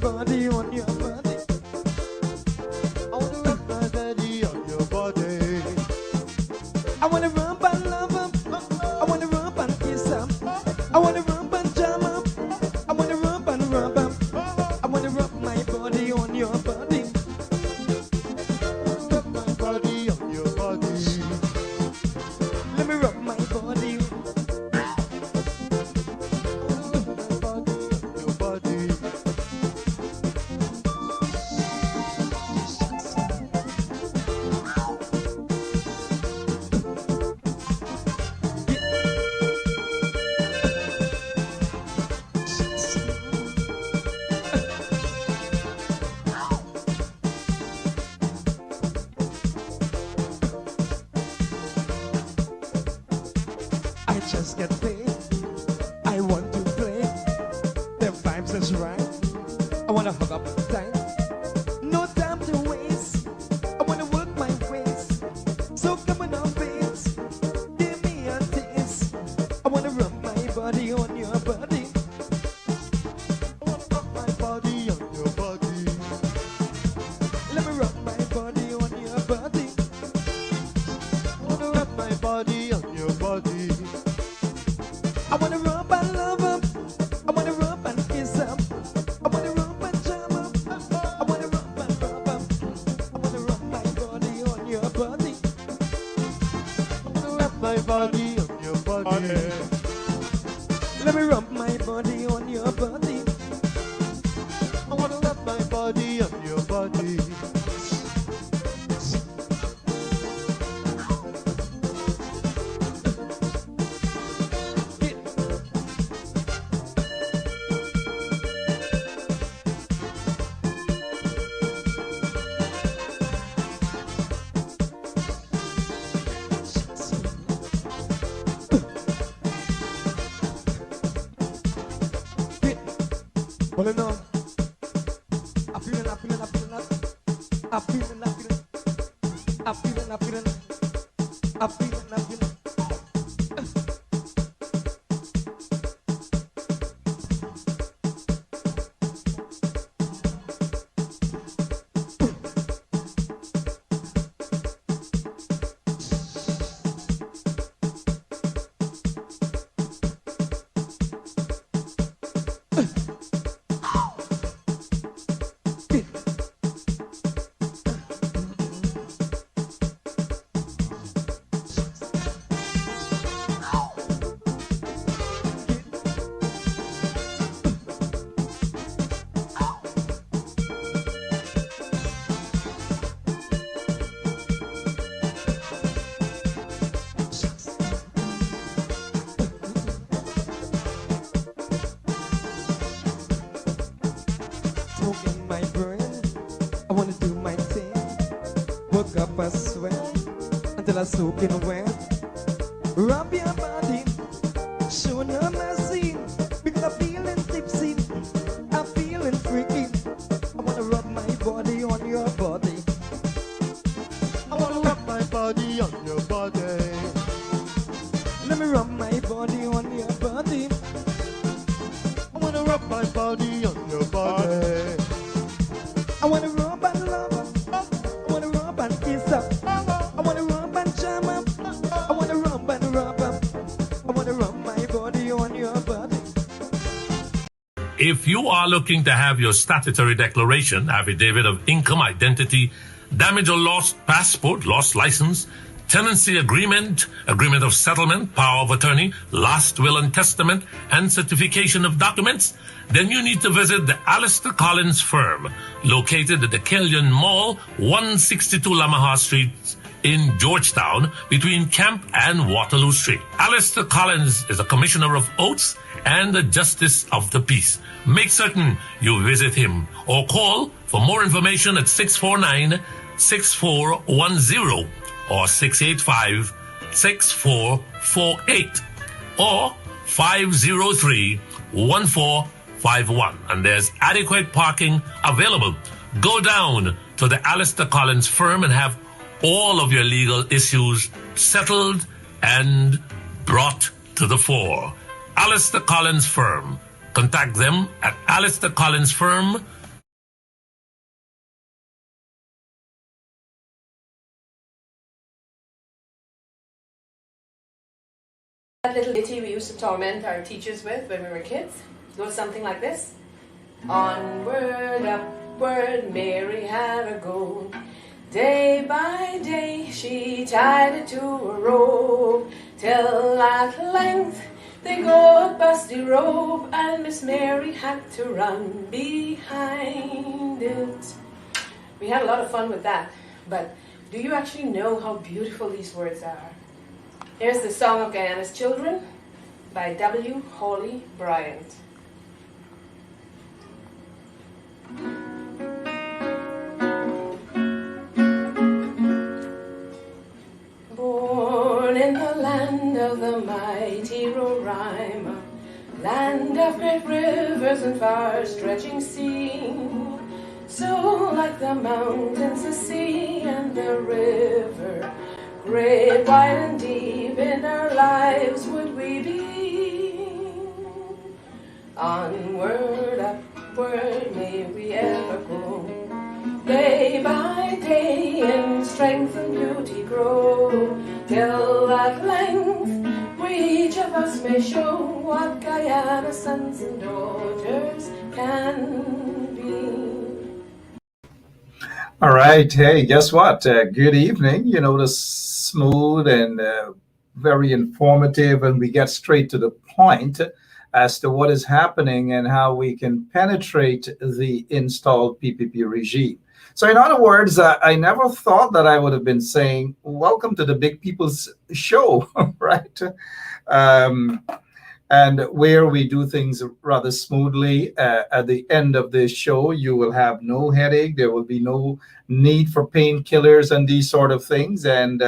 body on your body. I wanna rub my body on your body. I wanna rub and love up. I wanna rub and kiss up. I wanna rub and jam up. I wanna rub and rub up. I wanna rub my body on your body. Rub my body on your body. Let me rub my body. Your body. I just get paid. I want to play. The vibes is right. I wanna hug up tight. No time to waste. I wanna work my ways. So come on now, babes. Give me a taste. I wanna rub my body on your body. I wanna rub my body on your body. Let me rub my body on your body. I wanna rub my body on your body. I wanna rub and love up. I wanna rub and kiss up. I wanna rub and jam up. I wanna rub and rub up. I wanna rub my body on your body. I wanna rub my body on your body. Let me rub my body on your body. I wanna rub my body on your body. Well, you know, I'm feeling, I'm feeling, I'm feeling, I'm feeling, I'm feeling, I'm feeling, I'm feeling, I'm feeling, I'm feeling. Smoke in my brain. I wanna do my thing. Work up a sweat until I soak in wet. Rub your body, show no mercy, because I'm feeling tipsy, I'm feeling freaky. I wanna rub my body on your body. I wanna rub my body on your body. Let me rub my body on your body. I wanna rub my body on your body. I wanna rub and love up. I wanna rub and kiss up. I wanna rub and jam up. I wanna rub and rub up. I wanna rub my body on your body. If you are looking to have your statutory declaration, affidavit of income, identity, damage or lost passport, lost license, tenancy agreement, agreement of settlement, power of attorney, last will and testament, and certification of documents, then you need to visit the Alistair Collins firm, located at the Killian Mall, 162 Lamaha Street in Georgetown, between Camp and Waterloo Street. Alistair Collins is a commissioner of oaths and a justice of the peace. Make certain you visit him or call for more information at 649-6410 or 685-6448 or 503-1451. And there's adequate parking available. Go down to the Alistair Collins firm and have all of your legal issues settled and brought to the fore. Alistair Collins firm. Contact them at Alistair Collins firm, used to torment our teachers with when we were kids. It goes something like this. Onward, upward, Mary had a go. Day by day she tied it to a rope, till at length they got past the rope, and Miss Mary had to run behind it. We had a lot of fun with that, but do you actually know how beautiful these words are? Here's the Song of Guyana's Children by W. Hawley Bryant. Born in the land of the mighty Roraima, land of great rivers and far-stretching sea, so like the mountains, the sea, and the river, great, wide, and deep in our lives would we be. Onward, upward, may we ever go, day by day in strength and beauty grow, till at length we each of us may show what Guyana sons and daughters can be. All right. Hey, guess what? Good evening. You know, the smooth and very informative, and we get straight to the point as to what is happening and how we can penetrate the installed PPP regime. So, in other words, I never thought that I would have been saying, welcome to the Big People's Show, right? And where we do things rather smoothly. At the end of this show, you will have no headache. There will be no need for painkillers and these sort of things. And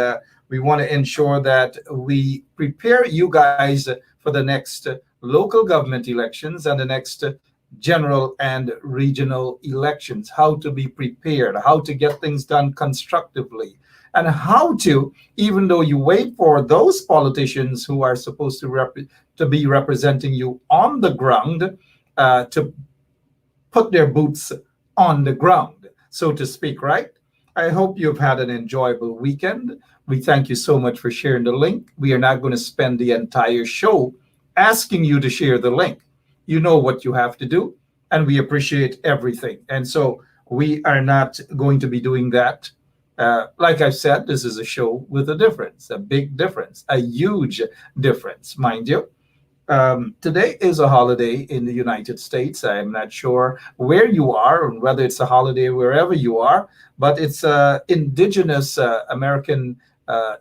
we want to ensure that we prepare you guys for the next local government elections and the next general and regional elections, how to be prepared, how to get things done constructively, and how to, even though you wait for those politicians who are supposed to be representing you on the ground, to put their boots on the ground, so to speak, right? I hope you've had an enjoyable weekend. We thank you so much for sharing the link. We are not going to spend the entire show asking you to share the link. You know what you have to do, and we appreciate everything. And so we are not going to be doing that. Like I've said, this is a show with a difference, a big difference, a huge difference, mind you. Today is a holiday in the United States. I'm not sure where you are and whether it's a holiday wherever you are, but it's Indigenous American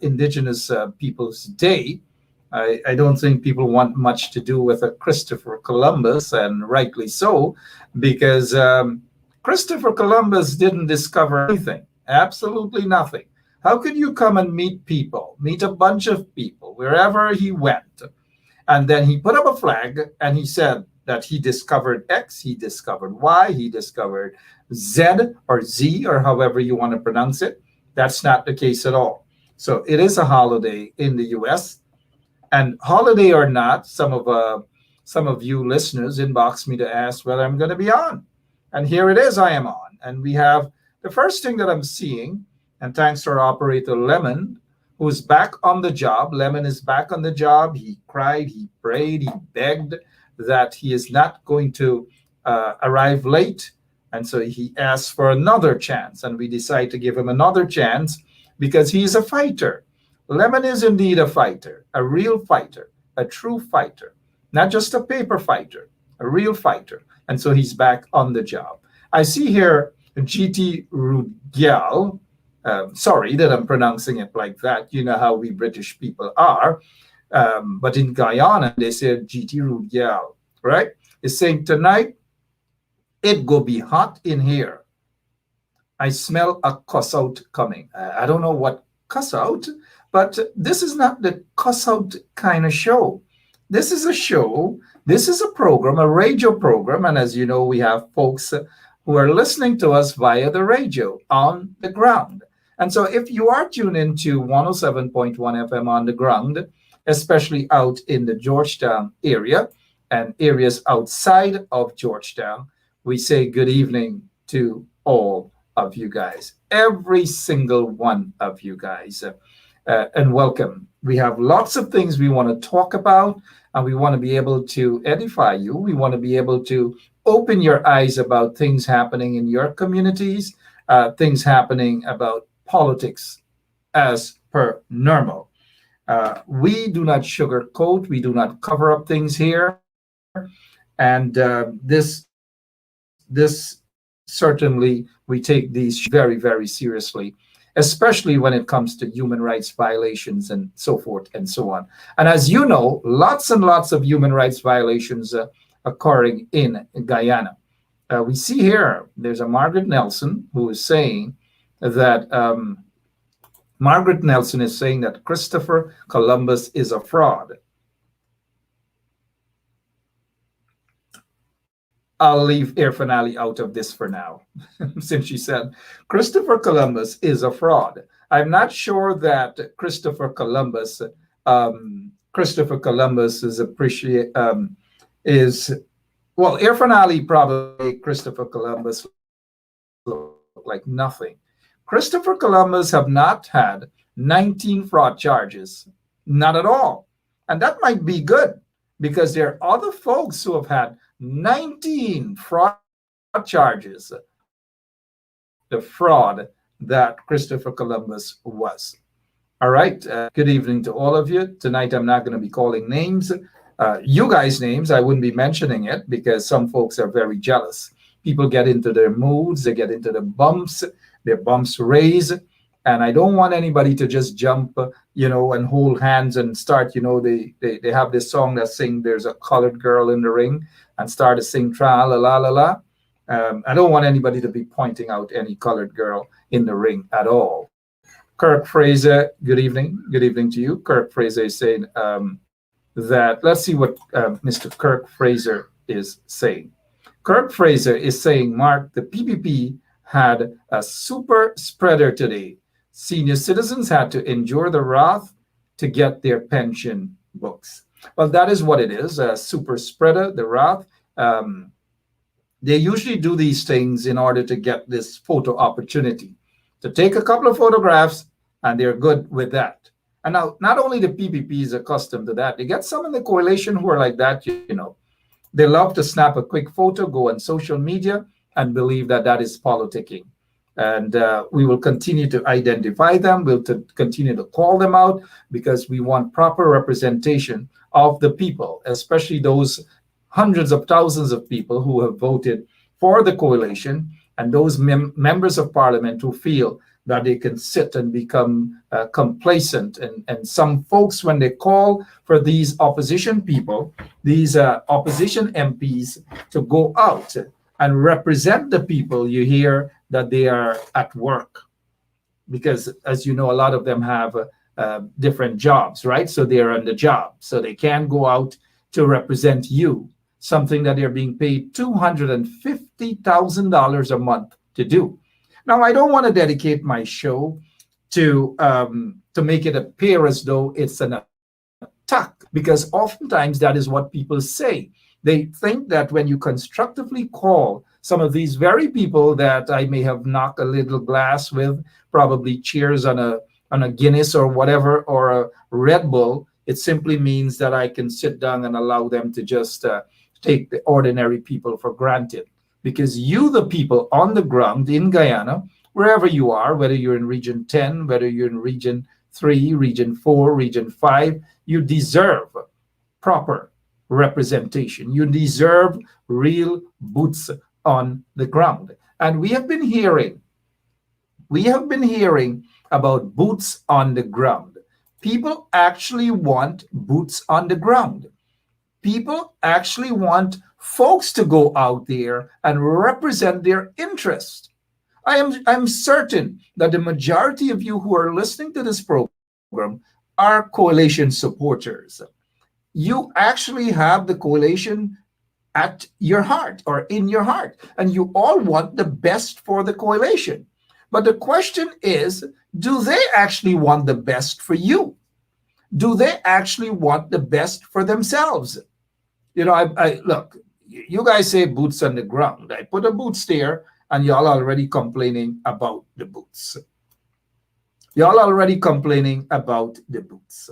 Indigenous Peoples Day. I don't think people want much to do with a Christopher Columbus, and rightly so, because Christopher Columbus didn't discover anything, absolutely nothing. How could you come and meet people, meet a bunch of people wherever he went, and then he put up a flag and he said that he discovered X, he discovered Y, he discovered Z or Z, or however you want to pronounce it? That's not the case at all. So it is a holiday in the U.S., and holiday or not, some of you listeners inbox me to ask whether I'm going to be on. And here it is, I am on. And we have the first thing that I'm seeing, and thanks to our operator, Lemon, who's back on the job. Lemon is back on the job. He cried, he prayed, he begged that he is not going to arrive late. And so he asked for another chance. And we decided to give him another chance because he's a fighter. Lemon is indeed a fighter, a real fighter, a true fighter, not just a paper fighter, a real fighter. And so he's back on the job. I see here GT Rugyal. Sorry that I'm pronouncing it like that. You know how we British people are. But in Guyana, they said GT Rugyal, right? It's saying tonight, it go be hot in here. I smell a cuss out coming. I don't know what cuss out, but this is not the cuss out kind of show. This is a show, this is a program, a radio program. And as you know, we have folks who are listening to us via the radio on the ground. And so if you are tuned into 107.1 FM on the ground, especially out in the Georgetown area and areas outside of Georgetown, we say good evening to all of you guys, every single one of you guys. And welcome. We have lots of things we want to talk about. and we want to be able to edify you. We want to be able to open your eyes about things happening in your communities, things happening about politics as per normal. We do not sugarcoat, we do not cover up things here, and this certainly we take these very, very seriously, especially when it comes to human rights violations and so forth and so on. And as you know, lots and lots of human rights violations occurring in Guyana. We see here there's a Margaret Nelson who is saying that Margaret Nelson is saying that Christopher Columbus is a fraud. I'll leave Irfan Ali out of this for now, since she said Christopher Columbus is a fraud. I'm not sure that Christopher Columbus is well, Irfan Ali probably Christopher Columbus looked like nothing. Christopher Columbus have not had 19 fraud charges, not at all, and that might be good because there are other folks who have had 19 fraud charges, the fraud that Christopher Columbus was. All right. Good evening to all of you. Tonight, I'm not going to be calling names. You guys' names, I wouldn't be mentioning it because some folks are very jealous. People get into their moods, they get into their bumps raise. And I don't want anybody to just jump, and hold hands and start, they have this song that sing, there's a colored girl in the ring, and start to sing tra la la la la. I don't want anybody to be pointing out any colored girl in the ring at all. Kirk Fraser, good evening. Good evening to you. Kirk Fraser is saying that, let's see what Mr. Kirk Fraser is saying. Kirk Fraser is saying, Mark, the PPP had a super spreader today. Senior citizens had to endure the wrath to get their pension books. Well, that is what it is, a super spreader, the wrath. They usually do these things in order to get this photo opportunity, to take a couple of photographs, and they're good with that. And now, not only the PPP is accustomed to that, they get some in the coalition who are like that, They love to snap a quick photo, go on social media, and believe that that is politicking. And we will continue to identify them. We'll continue to call them out because we want proper representation of the people, especially those hundreds of thousands of people who have voted for the coalition and those members of parliament who feel that they can sit and become complacent. And some folks, when they call for these opposition people, these opposition MPs to go out and represent the people, you hear that they are at work. Because as you know, a lot of them have different jobs, right? So they're on the job. So they can't go out to represent you, something that they're being paid $250,000 a month to do. Now, I don't want to dedicate my show to make it appear as though it's an attack, because oftentimes that is what people say. They think that when you constructively call some of these very people that I may have knocked a little glass with, probably cheers on a Guinness or whatever, or a Red Bull, it simply means that I can sit down and allow them to just take the ordinary people for granted. Because you, the people on the ground in Guyana, wherever you are, whether you're in Region 10, whether you're in Region 3, Region 4, Region 5, you deserve proper representation. You deserve real boots on the ground. And we have been hearing about boots on the ground. People actually want boots on the ground. People actually want folks to go out there and represent their interest. I'm certain that the majority of you who are listening to this program are coalition supporters. You actually have the coalition at your heart or in your heart, and you all want the best for the coalition. But the question is, do they actually want the best for you? Do they actually want the best for themselves? I look, you guys say boots on the ground. I put a boots there, and y'all already complaining about the boots. Y'all already complaining about the boots.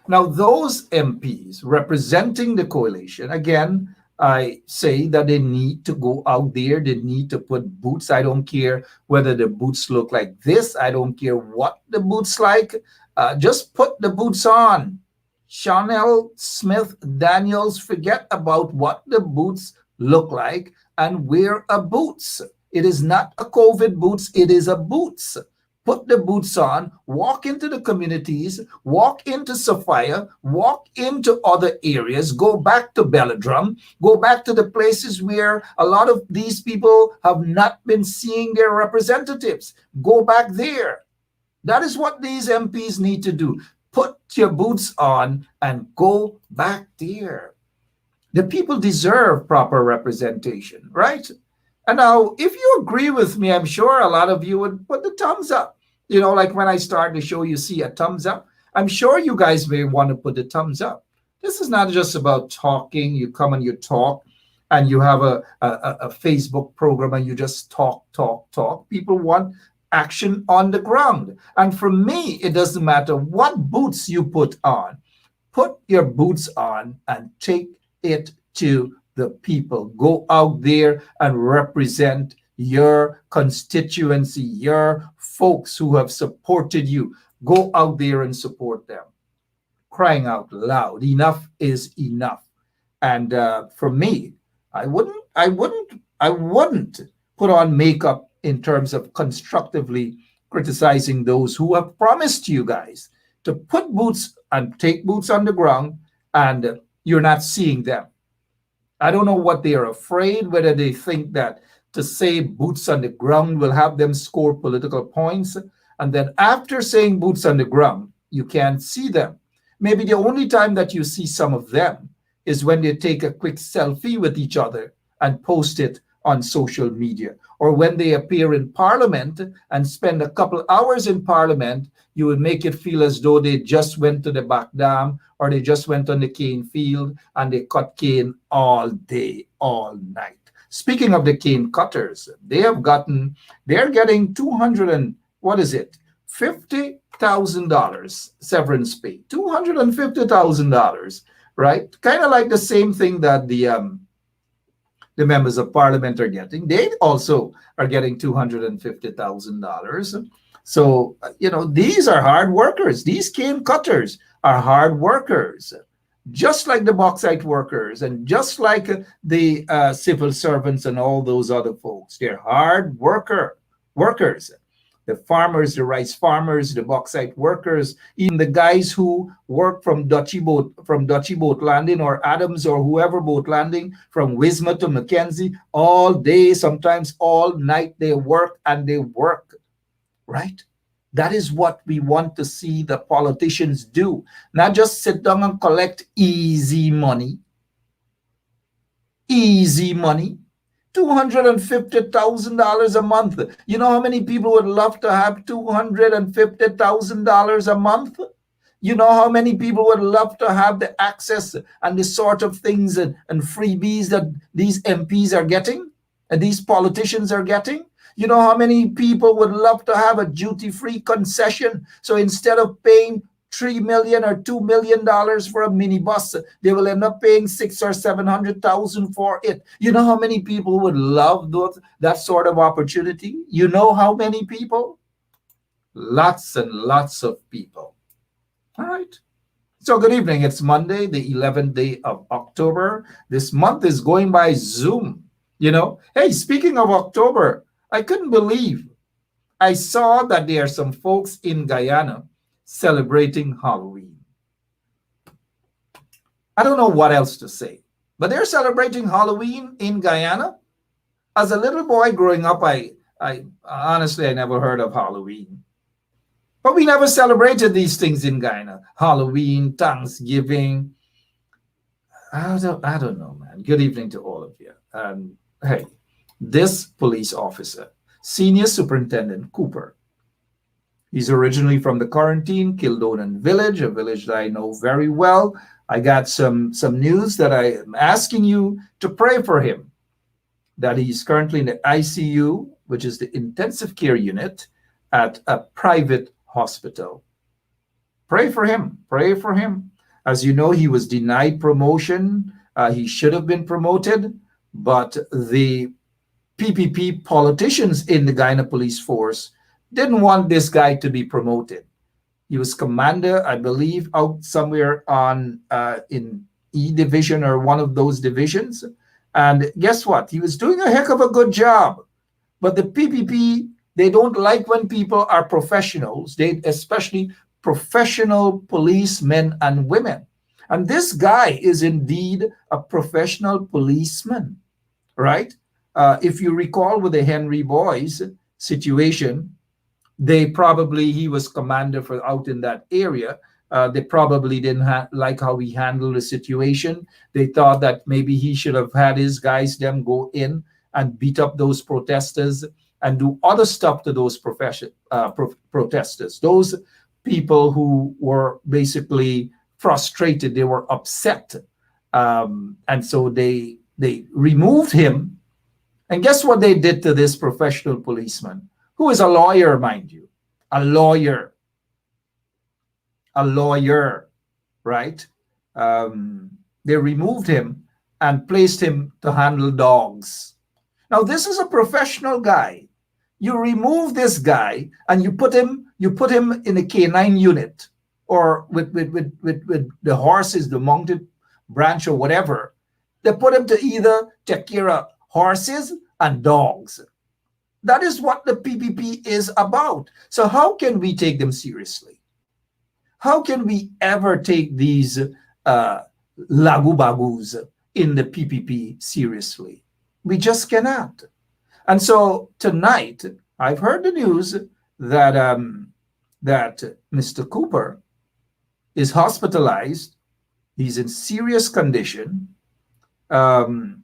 Now, those MPs representing the coalition, again, I say that they need to go out there. They need to put boots. I don't care whether the boots look like this. I don't care what the boots like. Just put the boots on. Chanel, Smith, Daniels, forget about what the boots look like and wear a boots. It is not a COVID boots. It is a boots. Put the boots on, walk into the communities, walk into Sophia, walk into other areas, go back to Belladrum, go back to the places where a lot of these people have not been seeing their representatives. Go back there. That is what these MPs need to do. Put your boots on and go back there. The people deserve proper representation, right? And now, if you agree with me, I'm sure a lot of you would put the thumbs up. You know, like when I start the show, you see a thumbs up. I'm sure you guys may want to put the thumbs up. This is not just about talking. You come and you talk, and you have a Facebook program and you just talk. People want action on the ground. And for me, it doesn't matter what boots you put on. Put your boots on and take it to the people. Go out there and represent your constituency, your folks who have supported you. Go out there and support them. Crying out loud, enough is enough. And for me, I wouldn't put on makeup in terms of constructively criticizing those who have promised you guys to put boots and take boots on the ground, and you're not seeing them. I don't know what they are afraid, whether they think that to say boots on the ground will have them score political points. And then after saying boots on the ground, you can't see them. Maybe the only time that you see some of them is when they take a quick selfie with each other and post it on social media, or when they appear in Parliament and spend a couple hours in Parliament. You would make it feel as though they just went to the back dam, or they just went on the cane field and they cut cane all day, all night. Speaking of the cane cutters, they're getting 200 and what is it? $50,000 severance pay. $250,000, right? Kind of like the same thing that the members of parliament are getting. They also are getting $250,000. So, these are hard workers. These cane cutters are hard workers, just like the bauxite workers and just like the civil servants and all those other folks. They're hard workers. The farmers, the rice farmers, the bauxite workers, even the guys who work from Dutchy Boat Landing or Adams or whoever boat landing, from Wisma to Mackenzie, all day, sometimes all night, they work, right? That is what we want to see the politicians do. Not just sit down and collect easy money. Easy money. $250,000 a month. You know how many people would love to have $250,000 a month? You know how many people would love to have the access and the sort of things and freebies that these MPs are getting and these politicians are getting? You know how many people would love to have a duty-free concession? So instead of paying $3 million or $2 million for a minibus, they will end up paying $600,000 or $700,000 for it. You know how many people would love that sort of opportunity? You know how many people? Lots and lots of people. All right. So good evening. It's Monday, the 11th day of October. This month is going by Zoom. Hey, speaking of October, I couldn't believe I saw that there are some folks in Guyana celebrating Halloween. I don't know what else to say, but they're celebrating Halloween in Guyana. As a little boy growing up, I honestly never heard of Halloween. But we never celebrated these things in Guyana. Halloween, Thanksgiving. I don't know, man. Good evening to all of you. Hey, this police officer, Senior Superintendent Cooper, he's originally from the Quarantine, Kildonan Village, a village that I know very well. I got some news that I am asking you to pray for him, that he's currently in the ICU, which is the intensive care unit at a private hospital. Pray for him. Pray for him. As you know, he was denied promotion. He should have been promoted, but the PPP politicians in the Guyana police force didn't want this guy to be promoted. He was commander, I believe, out somewhere on in E division or one of those divisions. And guess what? He was doing a heck of a good job. But the PPP, they don't like when people are professionals. They especially professional policemen and women. And this guy is indeed a professional policeman, right? If you recall with the Henry Boys situation, he was commander for out in that area. They probably didn't like how he handled the situation. They thought that maybe he should have had his guys them go in and beat up those protesters and do other stuff to those protesters. Those people who were basically frustrated, they were upset, and so they removed him. And guess what they did to this professional policeman, who is a lawyer, mind you, a lawyer, right? They removed him and placed him to handle dogs. Now, this is a professional guy. You remove this guy and you put him in a canine unit, or with the horses, the mounted branch or whatever. They put him to either take care of horses and dogs. That is what the PPP is about. So how can we take them seriously? How can we ever take these lagu-bagus in the PPP seriously? We just cannot. And so tonight, I've heard the news that that Mr. Cooper is hospitalized. He's in serious condition. All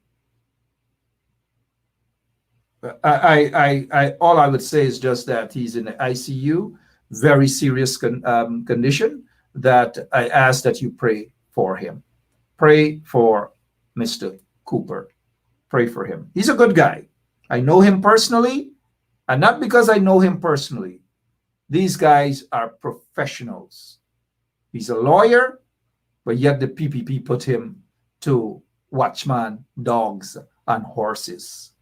I would say is just that he's in the ICU, very serious condition, that I ask that you pray for him. Pray for Mr. Cooper. Pray for him. He's a good guy. I know him personally, and not because I know him personally. These guys are professionals. He's a lawyer, but yet the PPP put him to watchman, dogs, and horses.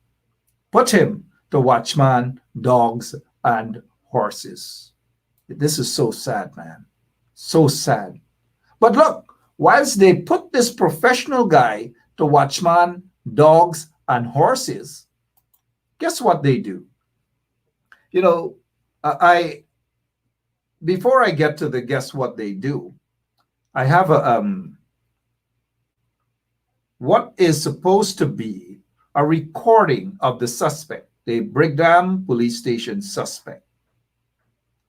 Put him to watchman, dogs, and horses. This is so sad, man. So sad. But look, whilst they put this professional guy to watchman, dogs, and horses, guess what they do? You know, before I get to the guess what they do, I have a what is supposed to be a recording of the suspect, the Brigham police station suspect.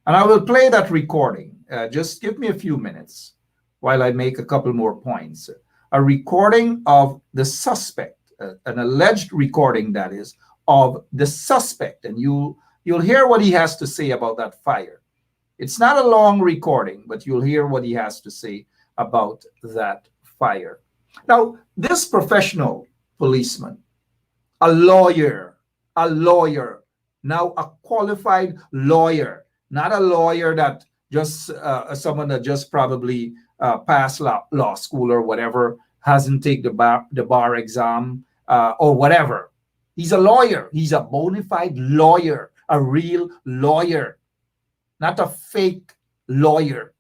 And I will play that recording. Just give me a few minutes while I make a couple more points. A recording of the suspect, an alleged recording, that is, of the suspect. And you'll hear what he has to say about that fire. It's not a long recording, but you'll hear what he has to say about that fire. Now, this professional policeman, a lawyer, now a qualified lawyer, not a lawyer that just someone that just probably passed law school or whatever, hasn't taken the bar exam or whatever. He's a lawyer. He's a bona fide lawyer, a real lawyer, not a fake lawyer.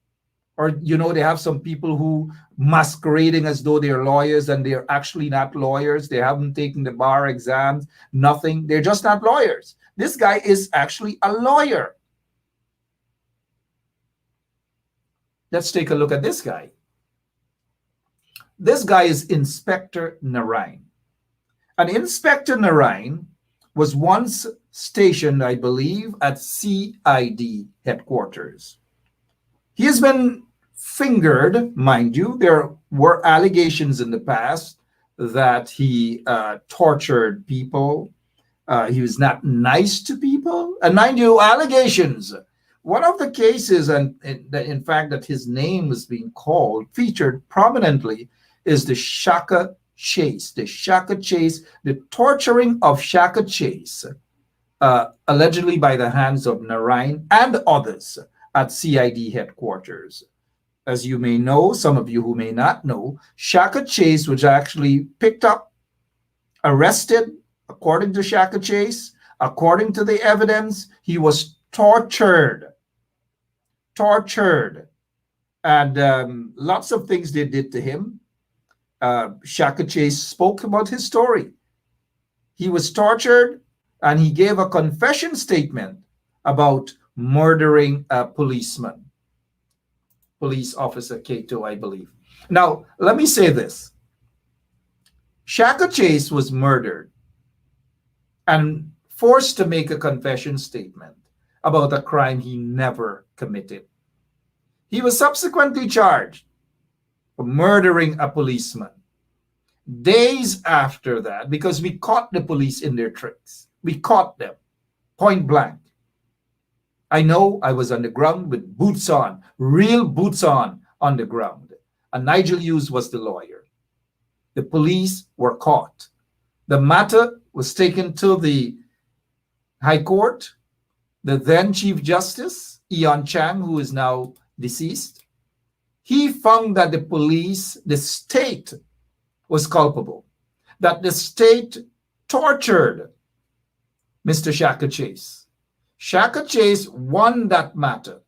Or, you know, they have some people who masquerading as though they're lawyers and they're actually not lawyers. They haven't taken the bar exams, nothing. They're just not lawyers. This guy is actually a lawyer. Let's take a look at this guy. This guy is Inspector Narain. And Inspector Narain was once stationed, I believe, at CID headquarters. He has been fingered, mind you. There were allegations in the past that he tortured people. He was not nice to people. And mind you, allegations. One of the cases, and in fact that his name was being called, featured prominently, is the Shaka Chase. The Shaka Chase, the torturing of Shaka Chase, allegedly by the hands of Narain and others at CID headquarters. As you may know, some of you who may not know, Shaka Chase was actually picked up, arrested, according to Shaka Chase. According to the evidence, he was tortured, and lots of things they did to him. Shaka Chase spoke about his story. He was tortured, and he gave a confession statement about murdering a policeman, police officer Cato, I believe. Now, let me say this. Shaka Chase was murdered and forced to make a confession statement about a crime he never committed. He was subsequently charged for murdering a policeman. Days after that, because we caught the police in their tricks. We caught them, point blank. I know I was on the ground with boots on, real boots on the ground. And Nigel Hughes was the lawyer. The police were caught. The matter was taken to the High Court. The then Chief Justice, Eon Chang, who is now deceased, he found that the police, the state, was culpable, that the state tortured Mr. Shaka Chase. Shaka Chase won that matter,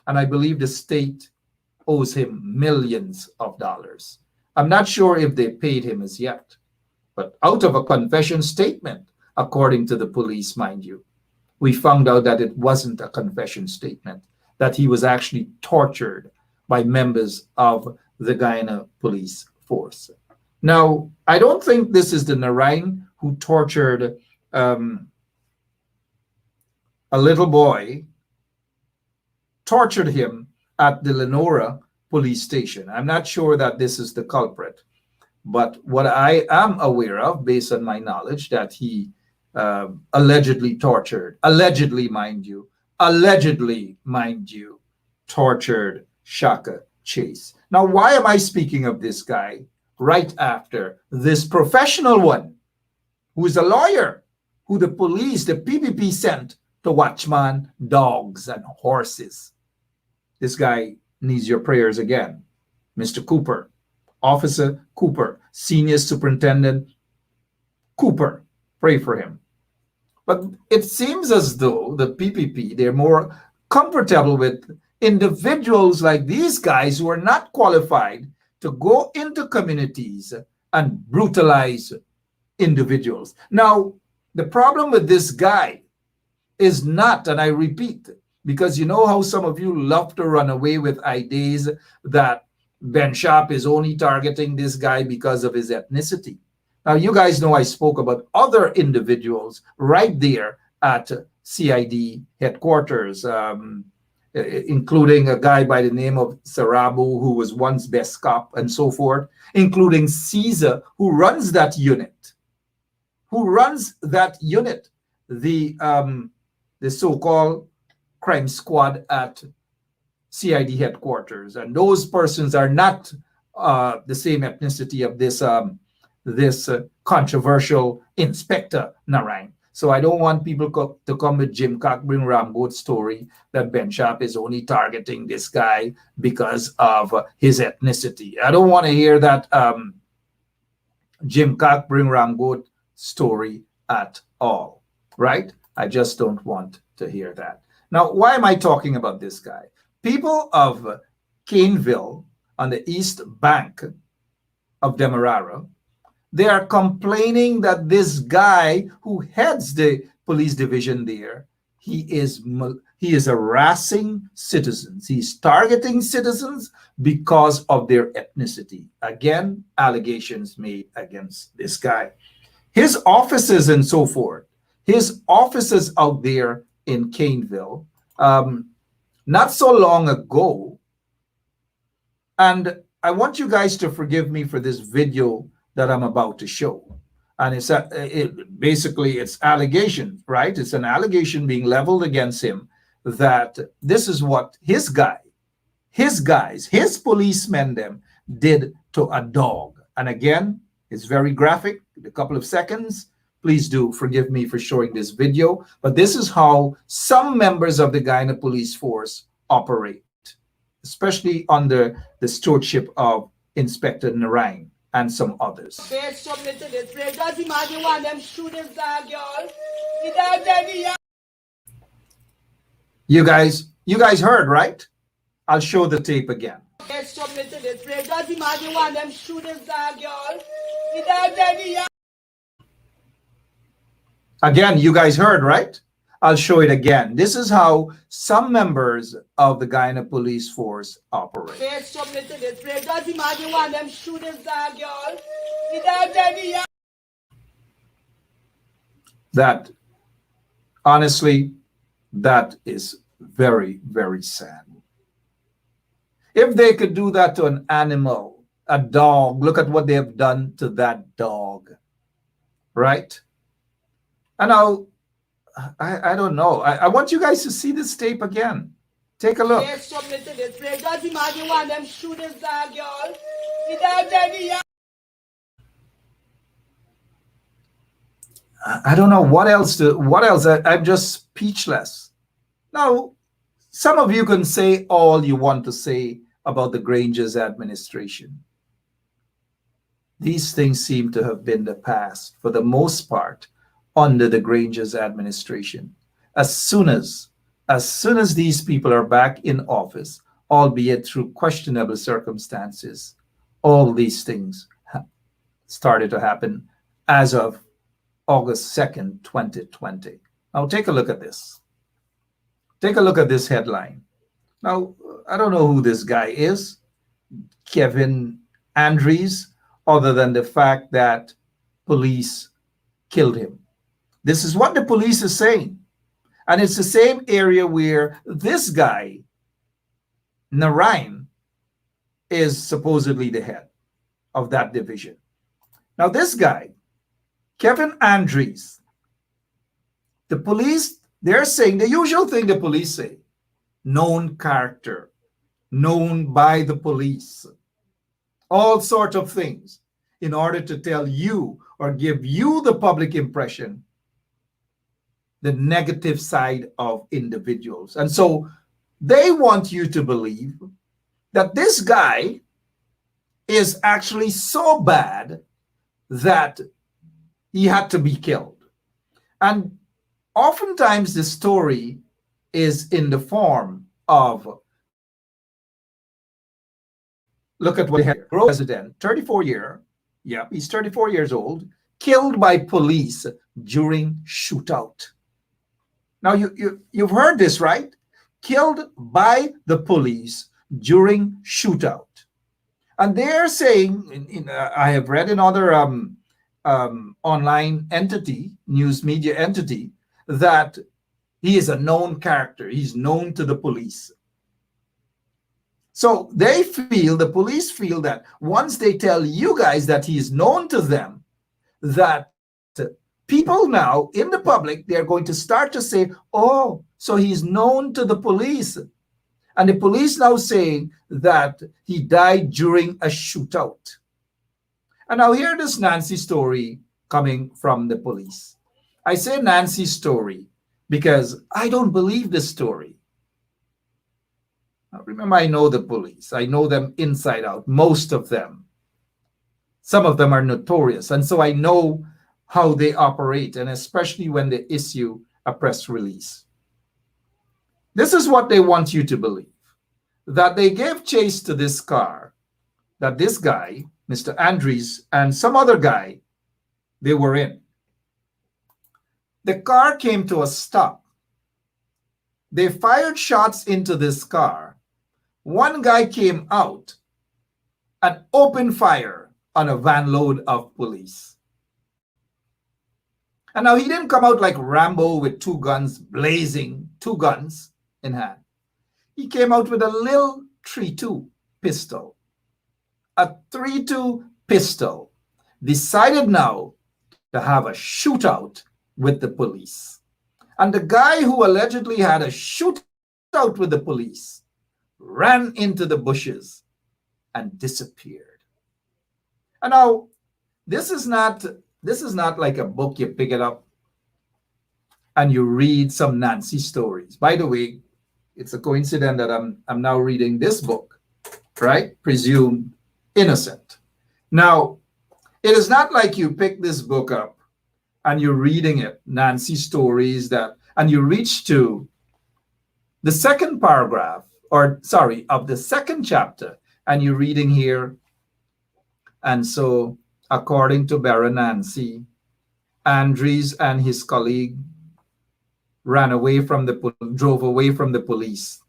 and I believe the state owes him millions of dollars. I'm not sure if they paid him as yet, but out of a confession statement, according to the police, mind you, we found out that it wasn't a confession statement, that he was actually tortured by members of the Guyana police force. Now, I don't think this is the Narayan who tortured a little boy, tortured him at the Lenora police station. I'm not sure that this is the culprit, but what I am aware of, based on my knowledge, that he allegedly tortured, allegedly, mind you, tortured Shaka Chase. Now, why am I speaking of this guy right after this professional one, who is a lawyer, who the police, the PPP, sent to watchman dogs and horses? This guy needs your prayers again. Mr. Cooper, Officer Cooper, Senior Superintendent Cooper, pray for him. But it seems as though the PPP, they're more comfortable with individuals like these guys who are not qualified to go into communities and brutalize individuals. Now, the problem with this guy is not, and I repeat, because you know how some of you love to run away with ideas that Benschop is only targeting this guy because of his ethnicity. Now, you guys know I spoke about other individuals right there at CID headquarters, including a guy by the name of Sarabu, who was once best cop, and so forth, including Caesar, who runs that unit. The so-called crime squad at CID headquarters. And those persons are not the same ethnicity of this controversial Inspector Narayan. So I don't want people to come with Jim Cock, bring Ramgo's story that Benschop is only targeting this guy because of his ethnicity. I don't want to hear that Jim Cock, bring Ramgo story at all, right? I just don't want to hear that. Now, why am I talking about this guy? People of Caneville on the east bank of Demerara, they are complaining that this guy who heads the police division there, he is harassing citizens. He's targeting citizens because of their ethnicity. Again, allegations made against this guy. His offices and so forth, his offices out there in Caneville, not so long ago, and I want you guys to forgive me for this video that I'm about to show. And basically it's allegations, right? It's an allegation being leveled against him that this is what his policemen them did to a dog. And again, it's very graphic, a couple of seconds. Please do forgive me for showing this video, but this is how some members of the Guyana police force operate. especially under the stewardship of Inspector Narain and some others. You guys heard, right? I'll show the tape again. Again, you guys heard, right? I'll show it again. This is how some members of the Guyana police force operate. That, honestly, that is very, very sad. If they could do that to an animal, a dog, look at what they have done to that dog, right? And now, I don't know. I want you guys to see this tape again. Take a look. I don't know what else. I'm just speechless. Now, some of you can say all you want to say about the Granger's administration. These things seem to have been the past for the most part under the Granger's administration. As soon as these people are back in office, albeit through questionable circumstances, all these things started to happen as of August 2nd, 2020. Now take a look at this. Take a look at this headline. Now, I don't know who this guy is, Kevin Andrews, other than the fact that police killed him. This is what the police is saying. And it's the same area where this guy, Narain, is supposedly the head of that division. Now, this guy, Kevin Andrews, the police, they're saying the usual thing the police say, known character, known by the police, all sorts of things in order to tell you or give you the public impression, the negative side of individuals. And so they want you to believe that this guy is actually so bad that he had to be killed. And oftentimes the story is in the form of, look at what we have here. President, he's 34 years old, killed by police during shootout. Now you've heard this, right? Killed by the police during shootout. And they're saying, I have read in other online entity, news media entity, that he is a known character. He's known to the police. So the police feel that once they tell you guys that he is known to them, that people now in the public, they're going to start to say, oh, so he's known to the police. And the police now saying that he died during a shootout. And now hear this Nancy story coming from the police. I say Nancy's story because I don't believe this story. Now, remember, I know the police. I know them inside out, most of them. Some of them are notorious. And so I know how they operate, and especially when they issue a press release. This is what they want you to believe, that they gave chase to this car, that this guy, Mr. Andrews, and some other guy, they were in. The car came to a stop. They fired shots into this car. One guy came out and opened fire on a van load of police. And now he didn't come out like Rambo with two guns blazing, two guns in hand. He came out with a little .32 pistol, a .32 pistol, decided now to have a shootout with the police. And the guy who allegedly had a shootout with the police ran into the bushes and disappeared. And now, this is not like a book you pick it up and you read some Nancy stories. By the way, it's a coincidence that I'm now reading this book, right? Presumed Innocent. Now, it is not like you pick this book up and you're reading it, Nancy stories that, and you reach to the second paragraph, or sorry, of the second chapter, and you're reading here. And so, according to Baron Nancy, Andres and his colleague drove away from the police.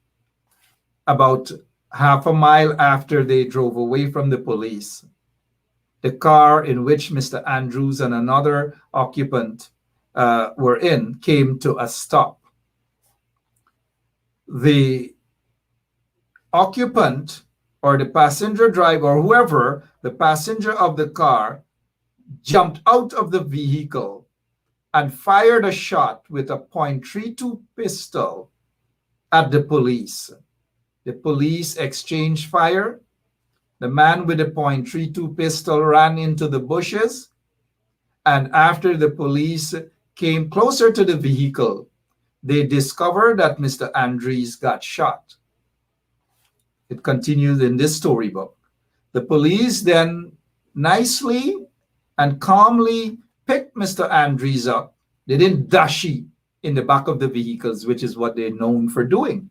About half a mile after they drove away from the police, the car in which Mr. Andrews and another occupant were in came to a stop. The occupant or the passenger driver or whoever, the passenger of the car, jumped out of the vehicle and fired a shot with a .32 pistol at the police. The police exchanged fire. The man with the .32 pistol ran into the bushes, and after the police came closer to the vehicle, they discovered that Mr. Andres got shot. It continues in this storybook. The police then nicely and calmly picked Mr. Andres up. They didn't dashy in the back of the vehicles, which is what they're known for doing.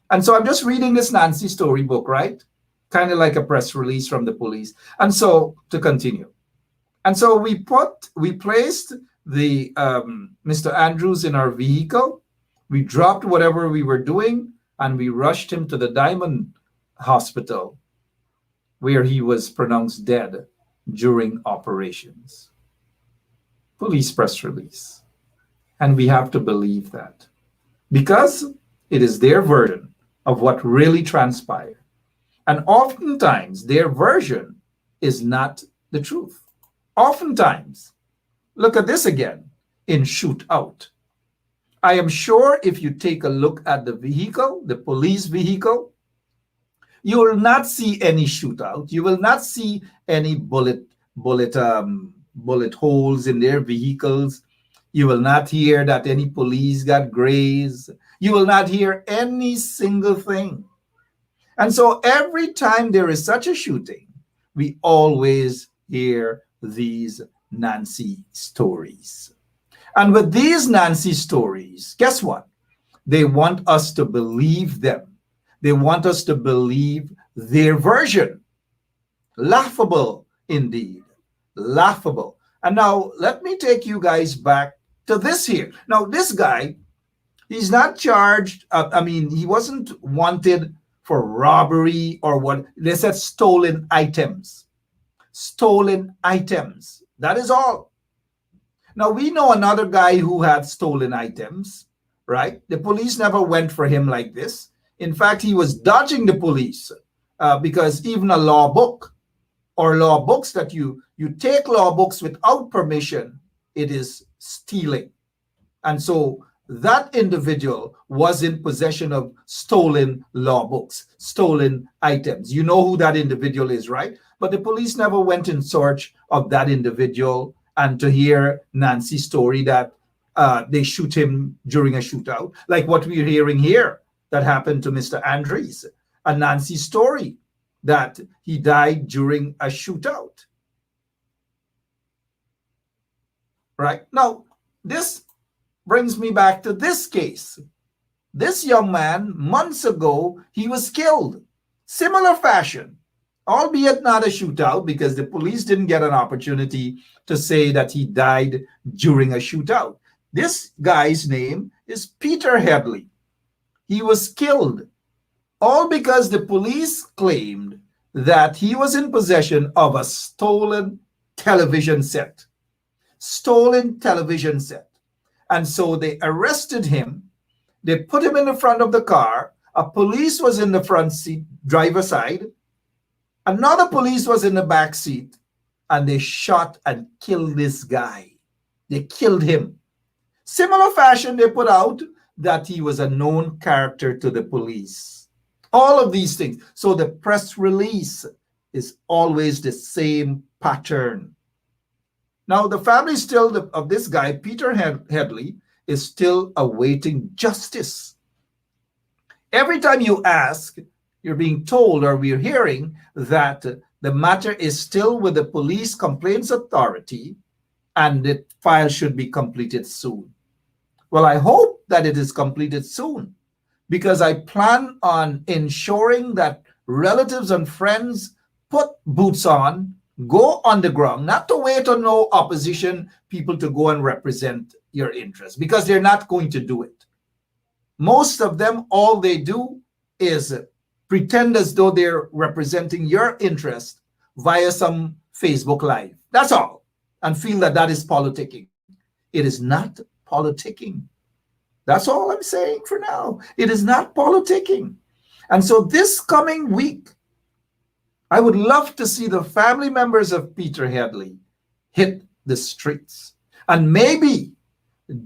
And so I'm just reading this Nancy storybook, right? Kind of like a press release from the police. And so to continue. And so we placed the Mr. Andrews in our vehicle. We dropped whatever we were doing and we rushed him to the Diamond Hospital, where he was pronounced dead during operations. Police press release. And we have to believe that because it is their version of what really transpired. And oftentimes their version is not the truth. Oftentimes, look at this again in Shootout. I am sure if you take a look at the vehicle, the police vehicle, you will not see any shootout. You will not see any bullet holes in their vehicles. You will not hear that any police got grazed. You will not hear any single thing. And so every time there is such a shooting, we always hear these Nancy stories. And with these Nancy stories, guess what? They want us to believe them. They want us to believe their version. Laughable indeed. Laughable. And now let me take you guys back to this here. Now this guy, he's not charged. He wasn't wanted for robbery or what. They said stolen items. Stolen items. That is all. Now we know another guy who had stolen items, right? The police never went for him like this. In fact, he was dodging the police because even a law book or law books that you take law books without permission, it is stealing. And so that individual was in possession of stolen law books, stolen items. You know who that individual is, right? But the police never went in search of that individual. And to hear Nancy's story that they shoot him during a shootout, like what we're hearing here that happened to Mr. Andres, a Nancy story that he died during a shootout. Right? Now, this brings me back to this case. This young man, months ago, he was killed. Similar fashion, albeit not a shootout because the police didn't get an opportunity to say that he died during a shootout. This guy's name is Peter Headley. He was killed all because the police claimed that he was in possession of a stolen television set. Stolen television set. And so they arrested him. They put him in the front of the car. A police was in the front seat, driver's side. Another police was in the back seat. And they shot and killed this guy. They killed him. Similar fashion, they put out that he was a known character to the police. All of these things. So the press release is always the same pattern. Now, the family still of this guy, Peter Headley, is still awaiting justice. Every time you ask, you're being told, or we're hearing, that the matter is still with the Police Complaints Authority and the file should be completed soon. Well, I hope that it is completed soon, because I plan on ensuring that relatives and friends put boots on, go on the ground, not to wait on no opposition people to go and represent your interests, because they're not going to do it. Most of them, all they do is pretend as though they're representing your interest via some Facebook Live. That's all. And feel that that is politicking. It is not politicking. That's all I'm saying for now. It is not politicking. And so this coming week, I would love to see the family members of Peter Headley hit the streets and maybe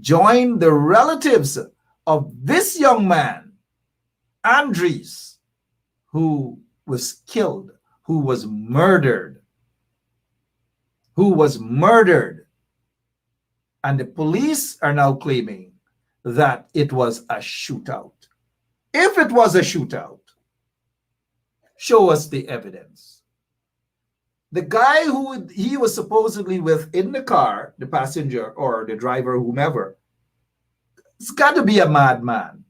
join the relatives of this young man, Andres, who was killed, who was murdered. And the police are now claiming that it was a shootout. If it was a shootout, show us the evidence. The guy who he was supposedly with in the car, the passenger or the driver, whomever, it's got to be a madman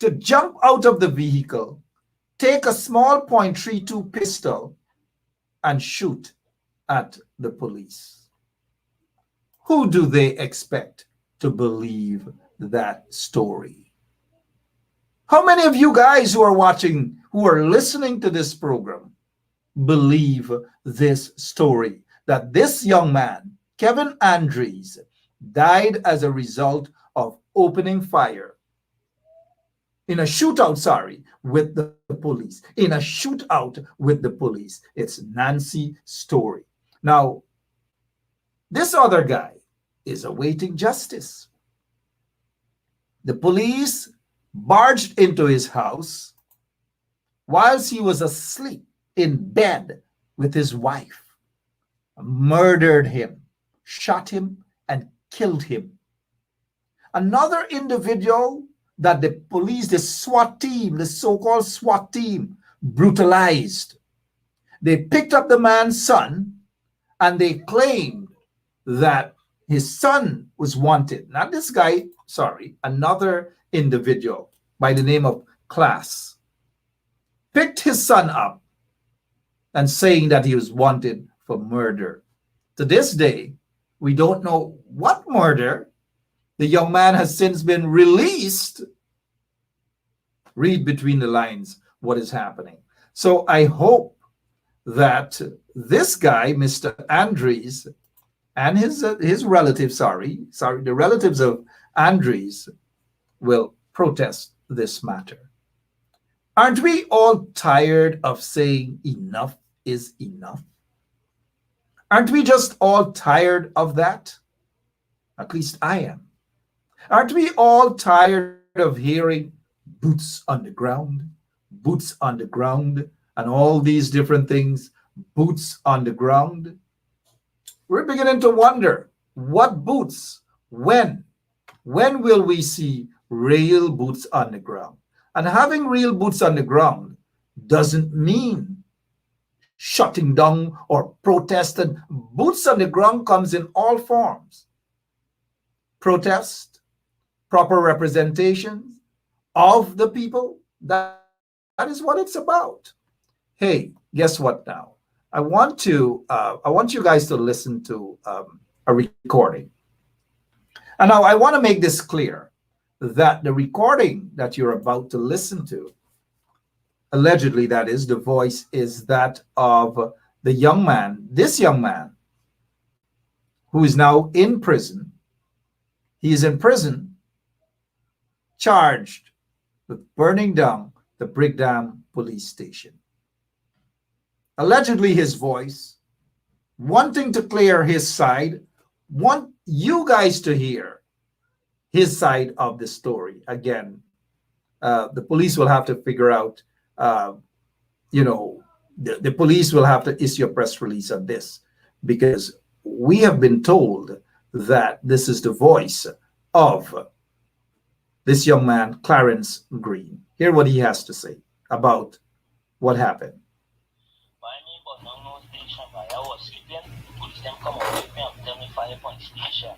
to jump out of the vehicle, take a small .32 pistol and shoot at the police. Who do they expect to believe that story? How many of you guys who are watching, who are listening to this program, believe this story, that this young man, Kevin Andres, died as a result of opening fire in a shootout, with the police, in a shootout with the police? It's Nancy's story. Now, this other guy is awaiting justice. The police barged into his house whilst he was asleep in bed with his wife, murdered him, shot him, and killed him. Another individual that the police, the SWAT team, the so-called SWAT team, brutalized. They picked up the man's son and they claimed that his son was wanted. Not this guy, another individual by the name of Class picked his son up and saying that he was wanted for murder. To this day, we don't know what murder. The young man has since been released. Read between the lines what is happening. So I hope that this guy, Mr. Andres, and his relatives, the relatives of Andres, will protest this matter. Aren't we all tired of saying enough is enough? Aren't we just all tired of that? At least I am. Aren't we all tired of hearing boots on the ground, and all these different things, boots on the ground? We're beginning to wonder, what boots? When? When will we see real boots on the ground? And having real boots on the ground doesn't mean shutting down or protesting. Boots on the ground comes in all forms. Protest, proper representation of the people. That is what it's about. Hey, guess what now? I want you guys to listen to a recording. And now I want to make this clear, that the recording that you're about to listen to, allegedly that is, the voice is that of the young man, this young man, who is now in prison. He is in prison, charged with burning down the Brigham police station. Allegedly his voice, wanting to clear his side, want you guys to hear his side of the story. Again, the police will have to figure out, the police will have to issue a press release on this, because we have been told that this is the voice of this young man, Clarence Green. Hear what he has to say about what happened. By me, but no station. By I was sleeping, police them come and wake me up, tell me 5 point station.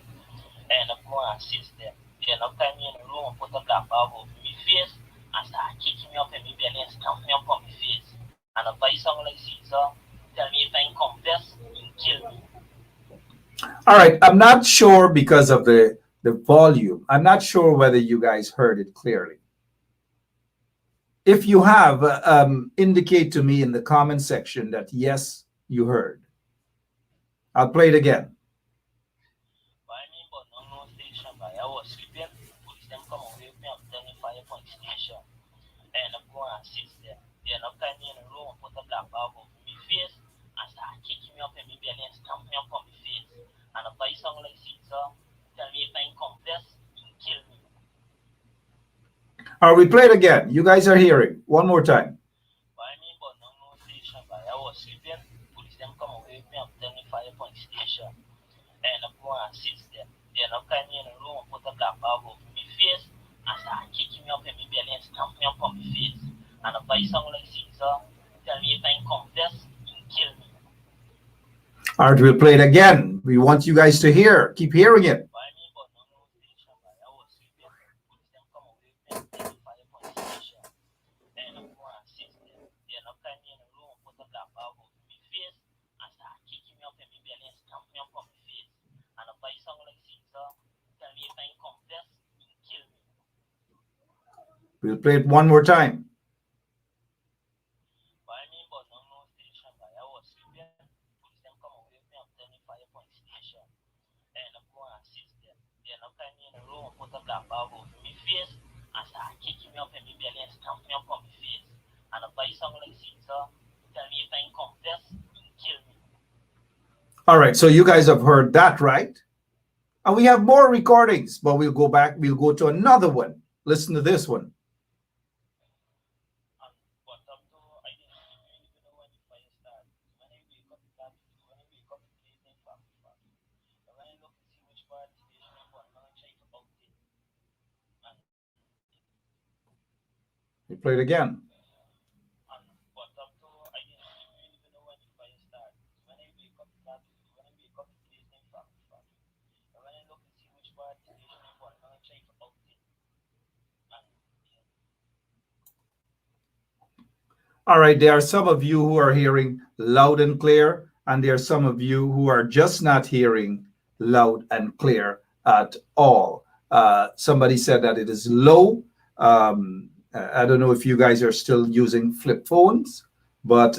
And I go and assist them. They not tie me in a room and put a black bag over my face and start kicking me up in my belly and stamp me up on my face. And if I sound like Caesar, tell me if I confess, you kill me. All right, I'm not sure because of the volume. I'm not sure whether you guys heard it clearly. If you have, indicate to me in the comment section that yes, you heard. I'll play it again. By me, but no station. By I was sleeping, police them come and wake me up, tell me 5 point station. And I go and assist them. They not tie me in a room and put a black bag over my face and start kicking me up in my belly and stamp me up on my face. And if I sound like Caesar, tell me if I confess, you kill me. All right, we play it again. You guys are hearing. One more time. By me, but no station. By I was sleeping, police them come and wake me up, tell me 5 point station. And I go and assist them. They not tie me in a room and put a black bag over my face and start kicking me up in my belly and stamp me up on my face. And if I sound like Caesar, tell me if I confess, you kill me. All right, we'll play it again. We want you guys to hear. Keep hearing it. By me, but no station. By I was sleeping, police them come and wake me up, tell me 5 point station. And I go and assist them. They not tie me in a room and put a black bag over my face and start kicking me up in my belly and stamp me up on my face. And if I sound like Caesar, tell me if I confess, you kill me. We'll play it one more time. By me, but no station. By I was sleeping, police them come and wake me up, tell me 5 point station. And I go and assist them. They not tie me in a room and put a black bag over my face and start kicking me up in my belly and stamp me up on my face. And if I sound like Caesar, tell me if I confess, you kill me. All right, so you guys have heard that, right? And we have more recordings, but we'll go back. We'll go to another one. Listen to this one. And what up to I didn't even know when the fire started. When I wake up, when I wake up, it's in fact. And when I look to see which part of the station I'm going, I'm going to try to out it. And We play it again. what up to I didn't even know when the fire started. When I wake up, it's in fact. And when I look to see which part of the station I'm going, I'm going to try to out it. And All right, there are some of you who are hearing loud and clear, and there are some of you who are just not hearing loud and clear at all. Somebody said that it is low. I don't know if you guys are still using flip phones, but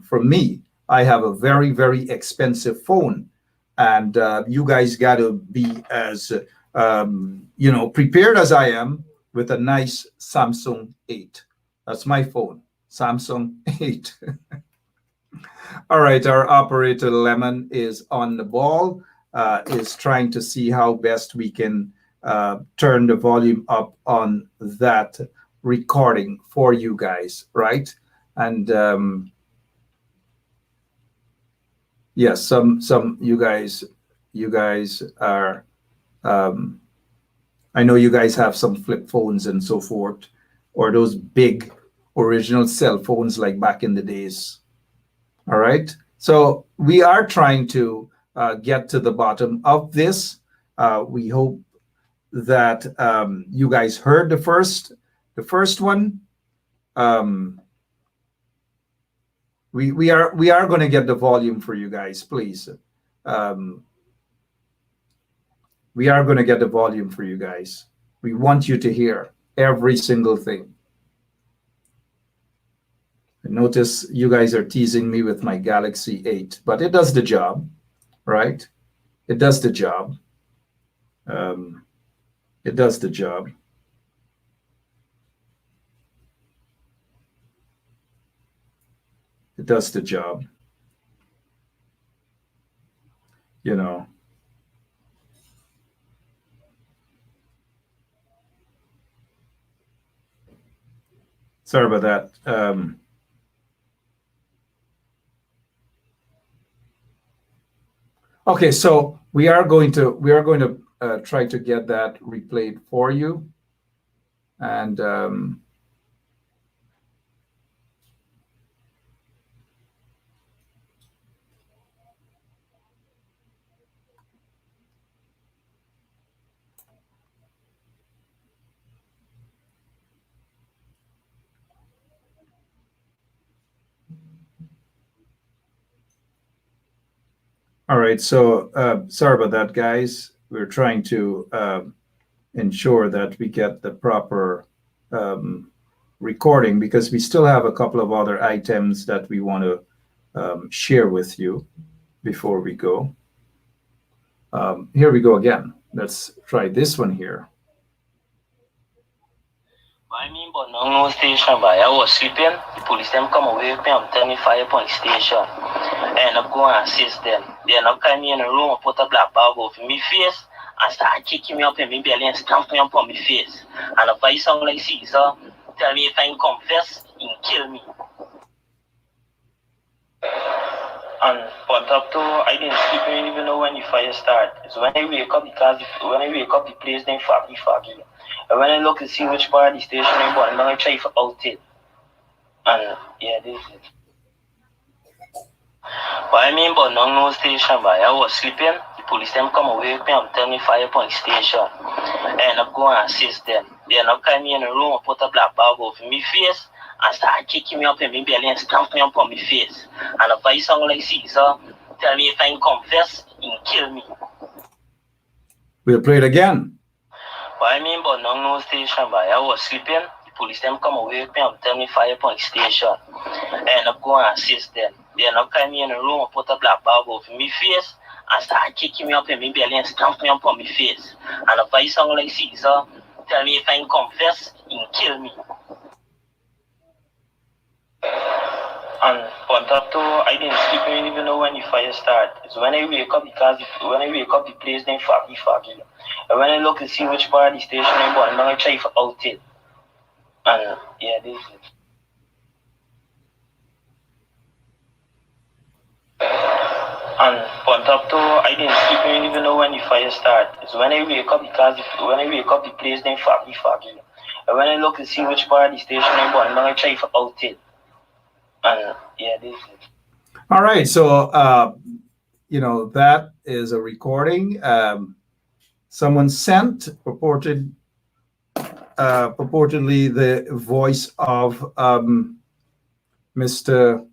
for me, I have a very, very expensive phone. And you guys got to be as, prepared as I am with a nice Samsung 8. That's my phone, Samsung 8. All right, our operator Lemon is on the ball, is trying to see how best we can turn the volume up on that recording for you guys, right? And yes, some you guys are, I know you guys have some flip phones and so forth, or those big original cell phones like back in the days. All right, so we are trying to get to the bottom of this. We hope that you guys heard the first one. We are going to get the volume for you guys, please. We are going to get the volume for you guys. We want you to hear every single thing. I notice you guys are teasing me with my Galaxy 8, but it does the job, right? It does the job. It does the job. It does the job. You know. Sorry about that. Okay, so we are going to try to get that replayed for you. And all right, so sorry about that, guys. We're trying to ensure that we get the proper recording because we still have a couple of other items that we want to share with you before we go. Here we go again. Let's try this one here. I mean, but no station, but I was sleeping. The police them come away with me. I'm telling Fire Point Station. And I'm going to assist them. Then I'm coming in a room and put a black bag over my face and start kicking me up in my belly and stamp me up on my face. And if I sound like Caesar, tell me if I confess, he kill me. And on top too, I didn't sleep. I didn't even know when the fire started. So when I wake up, the place then foggy. And when I look to see which part of the station I'm on, then I try to out it. And yeah, this is it. But I mean, but no station, but I was sleeping. The police them come away with me. I'm telling Fire Point Station. And I'm going to assist them. Then I'm coming in a room and put a black bag over my face and start kicking me up in my belly and stamp me up on my face. And if I sound like Caesar, tell me if I confess, he kill me. We'll play it again. But I mean, but no station, but I was sleeping. The police them come away with me. I'm telling Fire Point Station. And I'm going to assist them. Then I'm coming in a room and put a black bag over my face and start kicking me up in my belly and stamp me up on my face. And if I sound like Caesar, tell me if I confess, he kill me. And on top too, I didn't sleep. I didn't even know when the fire started. So when I wake up, the place then foggy. And when I look to see which part of the station I'm on, then I try to out it. And yeah, this is it. And on top too, I didn't sleep. I didn't even know when the fire started. So when I wake up, the place then foggy. And when I look to see which part of the station I'm on, then I try to out it. And yeah, this is it. All right, so that is a recording. Someone sent purportedly the voice of Mr.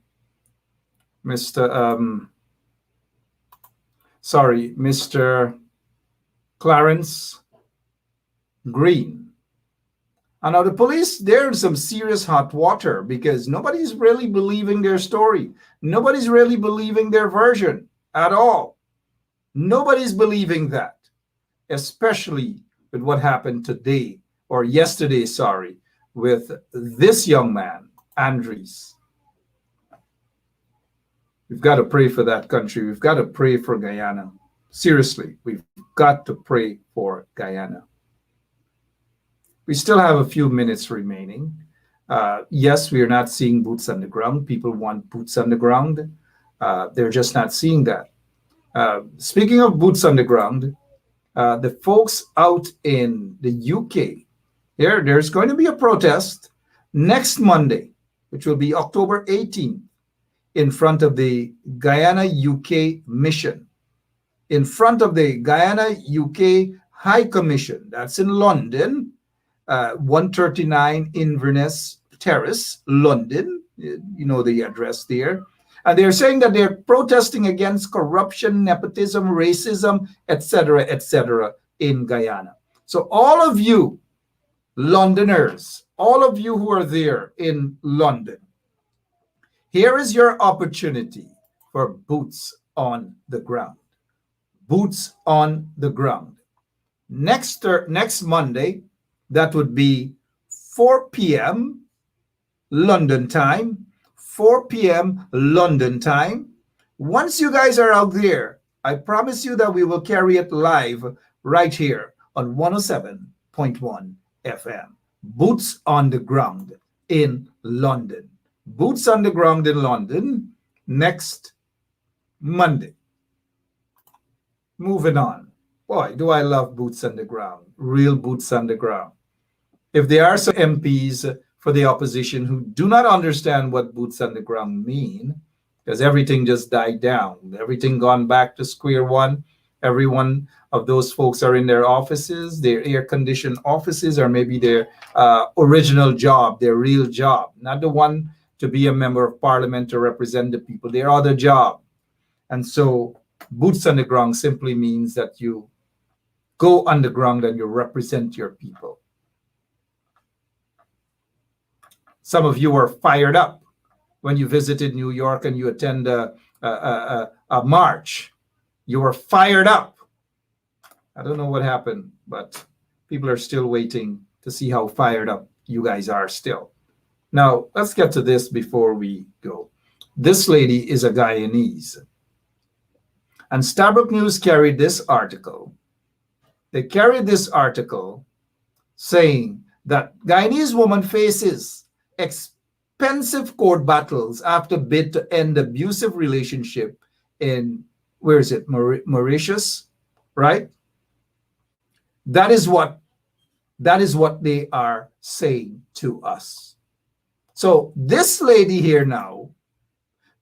Clarence Green. And now the police, they're in some serious hot water because nobody's really believing their story. Nobody's really believing their version at all. Nobody's believing that, especially with what happened today or yesterday, with this young man, Andres. We've got to pray for that country. We've got to pray for Guyana. Seriously, we've got to pray for Guyana. We still have a few minutes remaining. Yes, we are not seeing boots on the ground. People want boots on the ground. They're just not seeing that. Speaking of boots on the ground, the folks out in the UK, there's going to be a protest next Monday, which will be October 18th, in front of the Guyana UK Mission, in front of the Guyana UK High Commission. That's in London. 139 Inverness Terrace, London. You know the address there. And they're saying that they're protesting against corruption, nepotism, racism, etc., in Guyana. So all of you Londoners, all of you who are there in London, here is your opportunity for boots on the ground. Boots on the ground. Next Monday, that would be 4 p.m. London time. 4 p.m. London time. Once you guys are out there, I promise you that we will carry it live right here on 107.1 FM. Boots on the ground in London. Boots on the ground in London next Monday. Moving on. Boy, do I love boots on the ground. Real boots on the ground. if there are some MPs for the opposition who do not understand what boots on the ground mean, because everything just died down, everything gone back to square one. Every one of those folks are in their offices, their air-conditioned offices, or maybe their original job, their real job, not the one to be a member of parliament to represent the people, their other job. And so boots on the ground simply means that you go underground and you represent your people. Some of you are fired up when you visited New York and you attend a march. You were fired up. I don't know what happened, but people are still waiting to see how fired up you guys are still. Now, let's get to this before we go. This lady is a Guyanese. And Stabrook News carried this article. They carried this article saying that Guyanese woman faces expensive court battles after bid to end abusive relationship in, where is it, Mauritius, right? That is what they are saying to us. So this lady here now,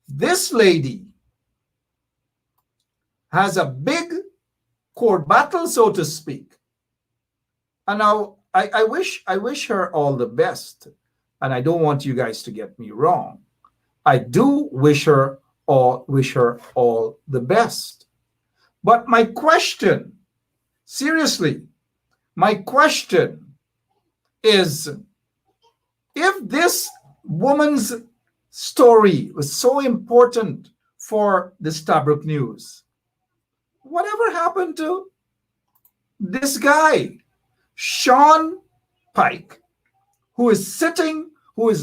this lady has a big court battle, so to speak. And now I wish her all the best. And I don't want you guys to get me wrong. I do wish her all the best. But my question, seriously, my question is, if this woman's story was so important for the Stabrook News, whatever happened to this guy, Sean Pike, who is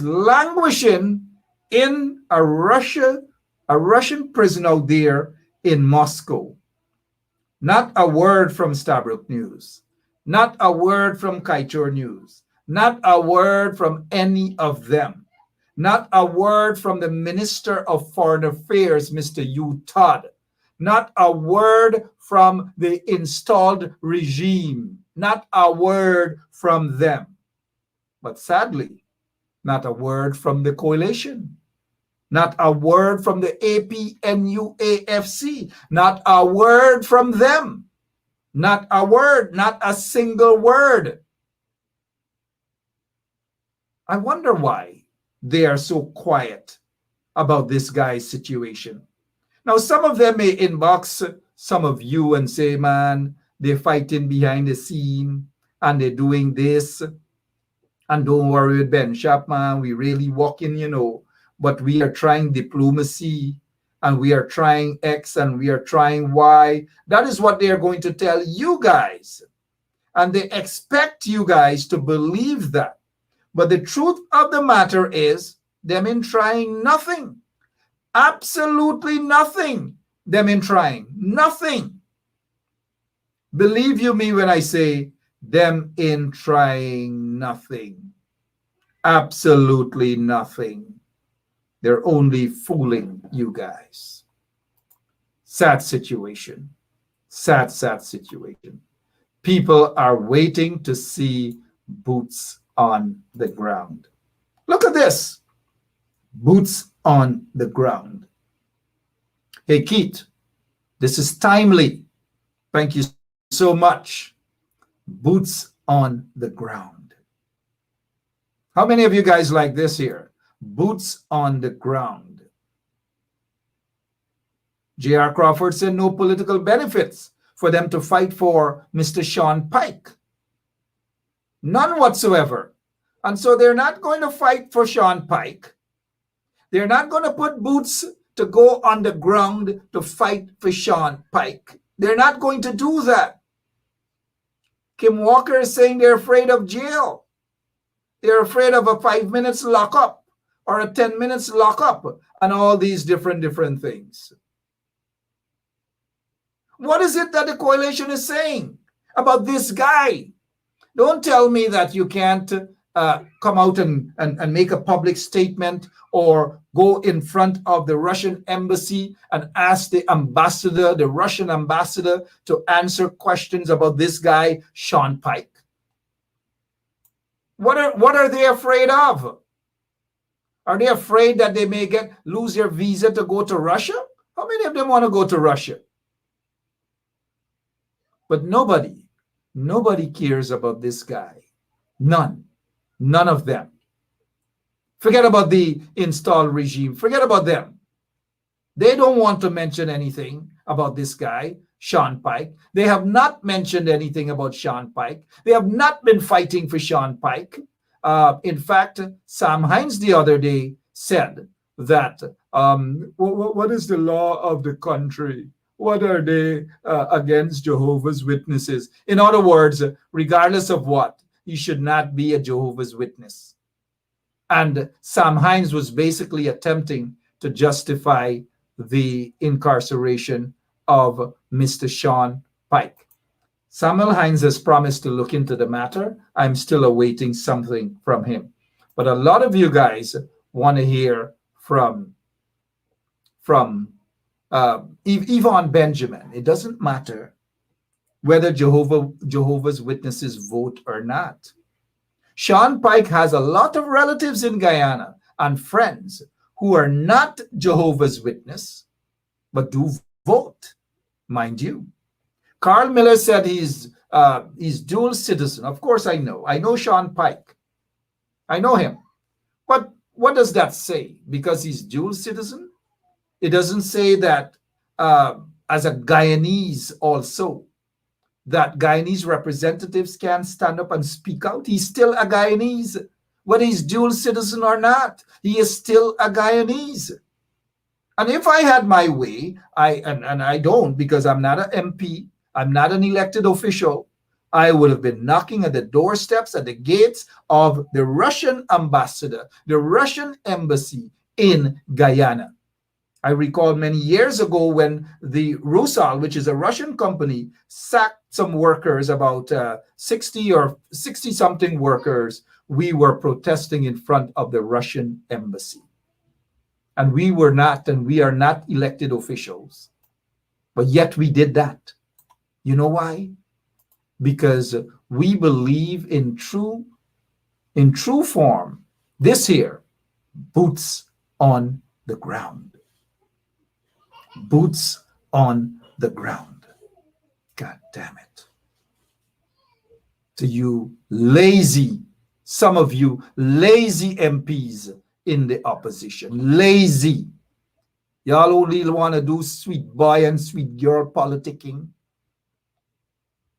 languishing in a Russian prison out there in Moscow? Not a word from Stabrook News, not a word from Kaitor News, not a word from any of them, not a word from the Minister of Foreign Affairs, Mr. Yu Todd, not a word from the installed regime, not a word from them. But sadly, not a word from the coalition, not a word from the APNUAFC, not a word from them, not a word, not a single word. I wonder why they are so quiet about this guy's situation. Now, some of them may inbox some of you and say, man, they're fighting behind the scene and they're doing this. And don't worry with Benschop, man, we really walking, but we are trying diplomacy and we are trying X and we are trying Y. That is what they are going to tell you guys. And they expect you guys to believe that. But the truth of the matter is, them in trying nothing. Absolutely nothing. Them in trying nothing. Believe you me when I say them in trying nothing. Absolutely nothing. They're only fooling you guys. Sad situation. Sad situation. People are waiting to see boots on the ground. Look at this. Boots on the ground. Hey, Keith, this is timely. Thank you so much. Boots on the ground. How many of you guys like this here? Boots on the ground. J.R. Crawford said no political benefits for them to fight for Mr. Sean Pike. None whatsoever. And so they're not going to fight for Sean Pike. They're not going to put boots to go on the ground to fight for Sean Pike. They're not going to do that. Kim Walker is saying they're afraid of jail. They're afraid of a 5 minutes lockup or a 10 minutes lockup and all these different things. What is it that the coalition is saying about this guy? Don't tell me that you can't come out and make a public statement or go in front of the Russian embassy and ask the ambassador, the Russian ambassador, to answer questions about this guy, Sean Pike. What are they afraid of? Are they afraid that they may lose their visa to go to Russia? How many of them want to go to Russia? But nobody cares about this guy. None of them. Forget about the installed regime. Forget about them. They don't want to mention anything about this guy, Sean Pike. They have not mentioned anything about Sean Pike. They have not been fighting for Sean Pike. In fact, Sam Hines the other day said that what is the law of the country? What are they against Jehovah's Witnesses? In other words, regardless of what, he should not be a Jehovah's Witness. And Sam Hines was basically attempting to justify the incarceration of Mr. Sean Pike. Samuel Hines has promised to look into the matter. I'm still awaiting something from him. But a lot of you guys want to hear from Yvonne Benjamin. It doesn't matter whether Jehovah's Witnesses vote or not. Sean Pike has a lot of relatives in Guyana and friends who are not Jehovah's Witness, but do vote, mind you. Carl Miller said he's dual citizen. Of course I know Sean Pike. I know him. But what does that say? Because he's dual citizen? It doesn't say that as a Guyanese also, that Guyanese representatives can stand up and speak out. He's still a Guyanese. Whether he's dual citizen or not, he is still a Guyanese. And if I had my way, and I don't, because I'm not an MP, I'm not an elected official, I would have been knocking at the doorsteps, at the gates of the Russian ambassador, the Russian embassy in Guyana. I recall many years ago when the Rusal, which is a Russian company, sacked some workers, about 60 or 60-something workers. We were protesting in front of the Russian embassy. And we were not, and we are not elected officials. But yet we did that. You know why? Because we believe in true form. This here, boots on the ground. Boots on the ground. God damn it. To you lazy, some of you lazy MPs in the opposition. Lazy. Y'all only want to do sweet boy and sweet girl politicking.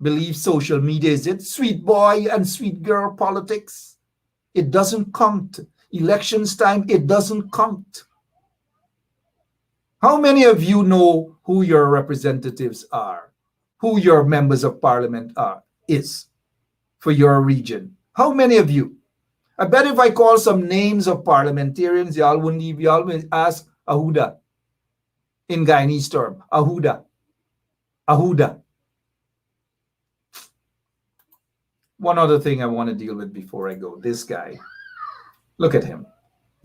Believe social media is it. Sweet boy and sweet girl politics. It doesn't count. Elections time, it doesn't count. How many of you know who your representatives are? Who your members of parliament is for your region? How many of you? I bet if I call some names of parliamentarians, y'all wouldn't leave. Y'all will ask Ahuda in Guyanese term. Ahuda. Ahuda. One other thing I want to deal with before I go. This guy. Look at him.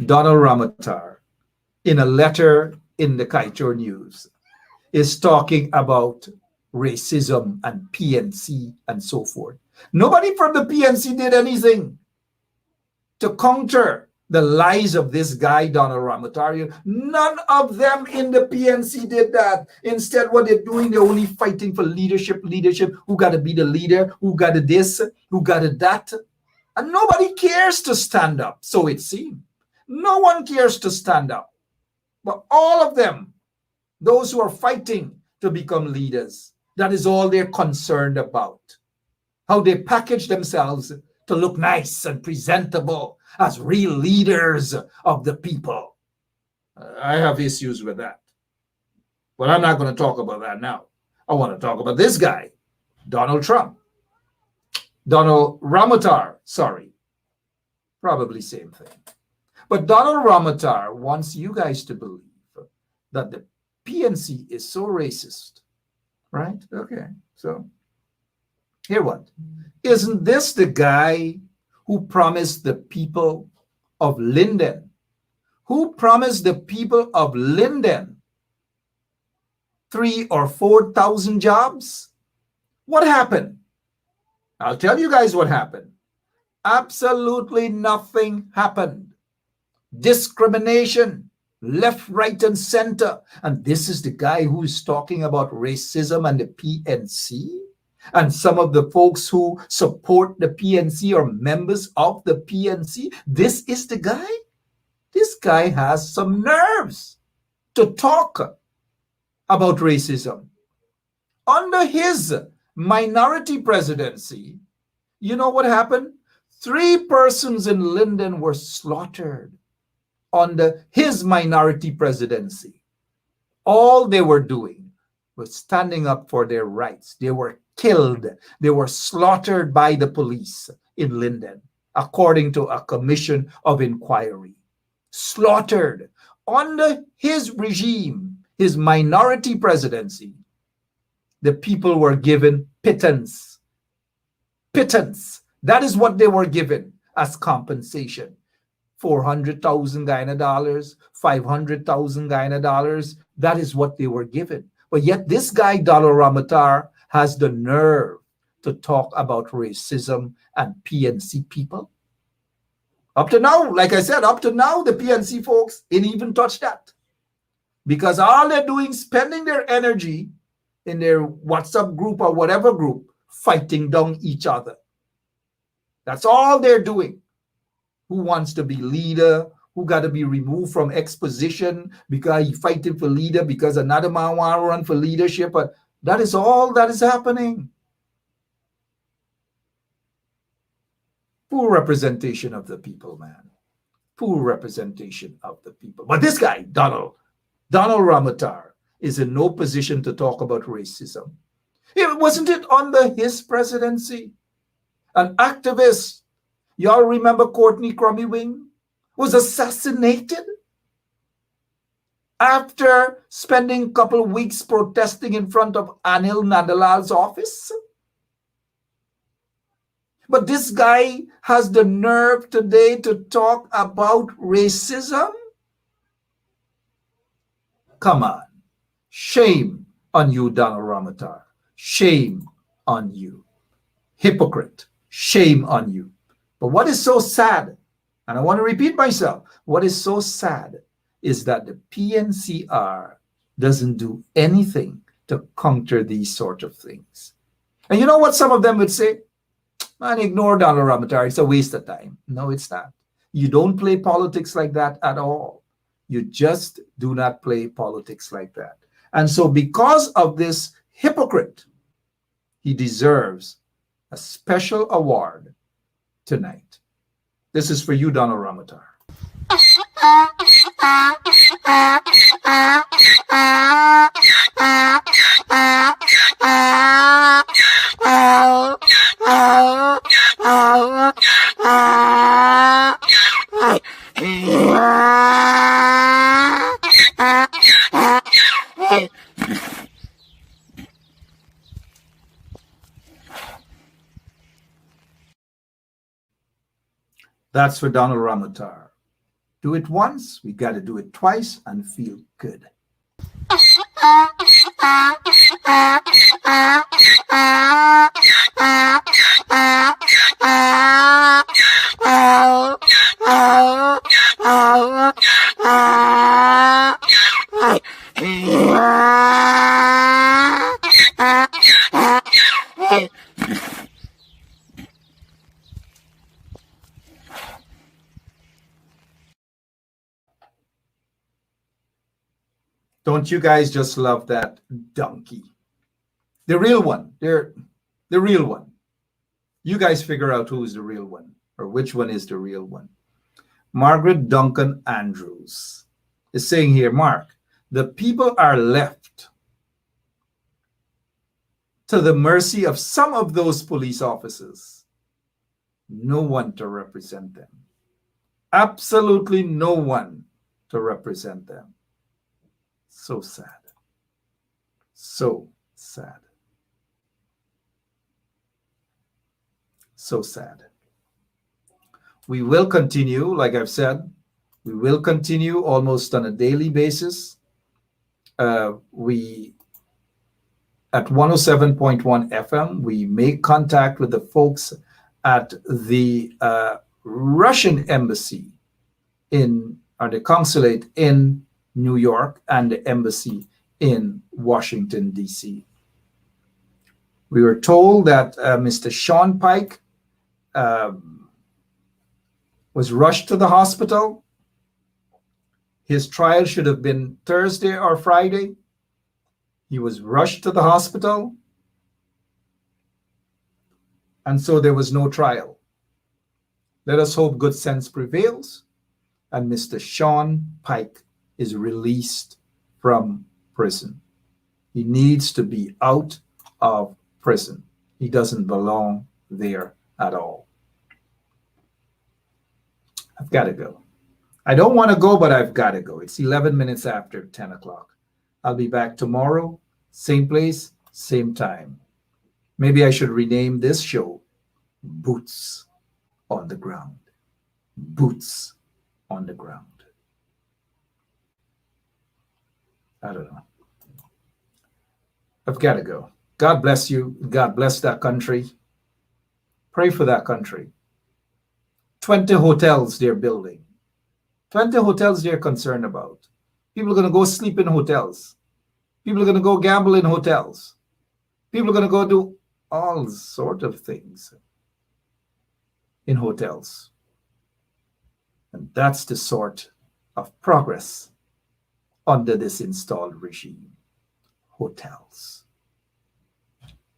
Donald Ramotar, in a letter in the Kaitor News, is talking about racism and PNC and so forth. Nobody from the PNC did anything to counter the lies of this guy, Donald Ramotar. None of them in the PNC did that. Instead, what they're doing, they're only fighting for leadership. Who got to be the leader? Who got to this? Who got to that? And nobody cares to stand up, so it seems. No one cares to stand up. But all of them, those who are fighting to become leaders, that is all they're concerned about. How they package themselves to look nice and presentable as real leaders of the people. I have issues with that. But I'm not going to talk about that now. I want to talk about this guy, Donald Trump. Donald Ramotar, sorry. Probably same thing. But Donald Ramotar wants you guys to believe that the PNC is so racist. Right? Okay. So, hear what? Isn't this the guy who promised the people of Linden? Who promised the people of Linden 3,000 or 4,000 jobs? What happened? I'll tell you guys what happened. Absolutely nothing happened. Discrimination, left, right, and center. And this is the guy who is talking about racism and the PNC. And some of the folks who support the PNC are members of the PNC. This is the guy. This guy has some nerves to talk about racism. Under his minority presidency, you know what happened? 3 persons in Linden were slaughtered under his minority presidency. All they were doing was standing up for their rights. They were killed. They were slaughtered by the police in Linden, according to a commission of inquiry. Slaughtered under his regime, his minority presidency. The people were given pittance. Pittance. That is what they were given as compensation. 400,000 Guyana dollars, 500,000 Guyana dollars. That is what they were given. But yet this guy, Donald Ramotar, has the nerve to talk about racism and PNC people. Up to now, like I said, up to now, the PNC folks didn't even touch that. Because all they're doing is spending their energy in their WhatsApp group or whatever group, fighting down each other. That's all they're doing. Who wants to be leader? Who got to be removed from exposition because he fighting for leader because another man want to run for leadership? But that is all that is happening. Poor representation of the people, man. Poor representation of the people. But this guy, Donald Ramotar, is in no position to talk about racism. Wasn't it under his presidency? An activist, y'all remember Courtney Crummy Wing, was assassinated after spending a couple of weeks protesting in front of Anil Nandalal's office? But this guy has the nerve today to talk about racism? Come on. Shame on you, Donald Ramotar. Shame on you. Hypocrite. Shame on you. But what is so sad, and I want to repeat myself, what is so sad is that the PNCR doesn't do anything to counter these sort of things. And you know what some of them would say? Man, ignore Donald Ramotar. It's a waste of time. No, it's not. You don't play politics like that at all. You just do not play politics like that. And so because of this hypocrite, he deserves a special award tonight. This is for you, Donald Ramotar. That's for Donald Ramotar. Do it once, we got to do it twice and feel good. Don't you guys just love that donkey? The real one. They're the real one. You guys figure out who's the real one or which one is the real one. Margaret Duncan Andrews is saying here, Mark, the people are left to the mercy of some of those police officers. No one to represent them. Absolutely no one to represent them. So sad. So sad. So sad. We will continue, like I've said, we will continue almost on a daily basis. We, at 107.1 FM, we make contact with the folks at the Russian embassy or the consulate in New York and the embassy in Washington, D.C. We were told that Mr. Sean Pike was rushed to the hospital. His trial should have been Thursday or Friday. He was rushed to the hospital, and so there was no trial. Let us hope good sense prevails and Mr. Sean Pike is released from prison. He needs to be out of prison. He doesn't belong there at all. I've got to go. I don't want to go, but I've got to go. It's 11 minutes after 10 o'clock. I'll be back tomorrow, same place, same time. Maybe I should rename this show Boots on the Ground. Boots on the Ground. I don't know. I've got to go. God bless you. God bless that country. Pray for that country. 20 hotels they're building. 20 hotels they're concerned about. People are going to go sleep in hotels. People are going to go gamble in hotels. People are going to go do all sorts of things in hotels. And that's the sort of progress under this installed regime. Hotels.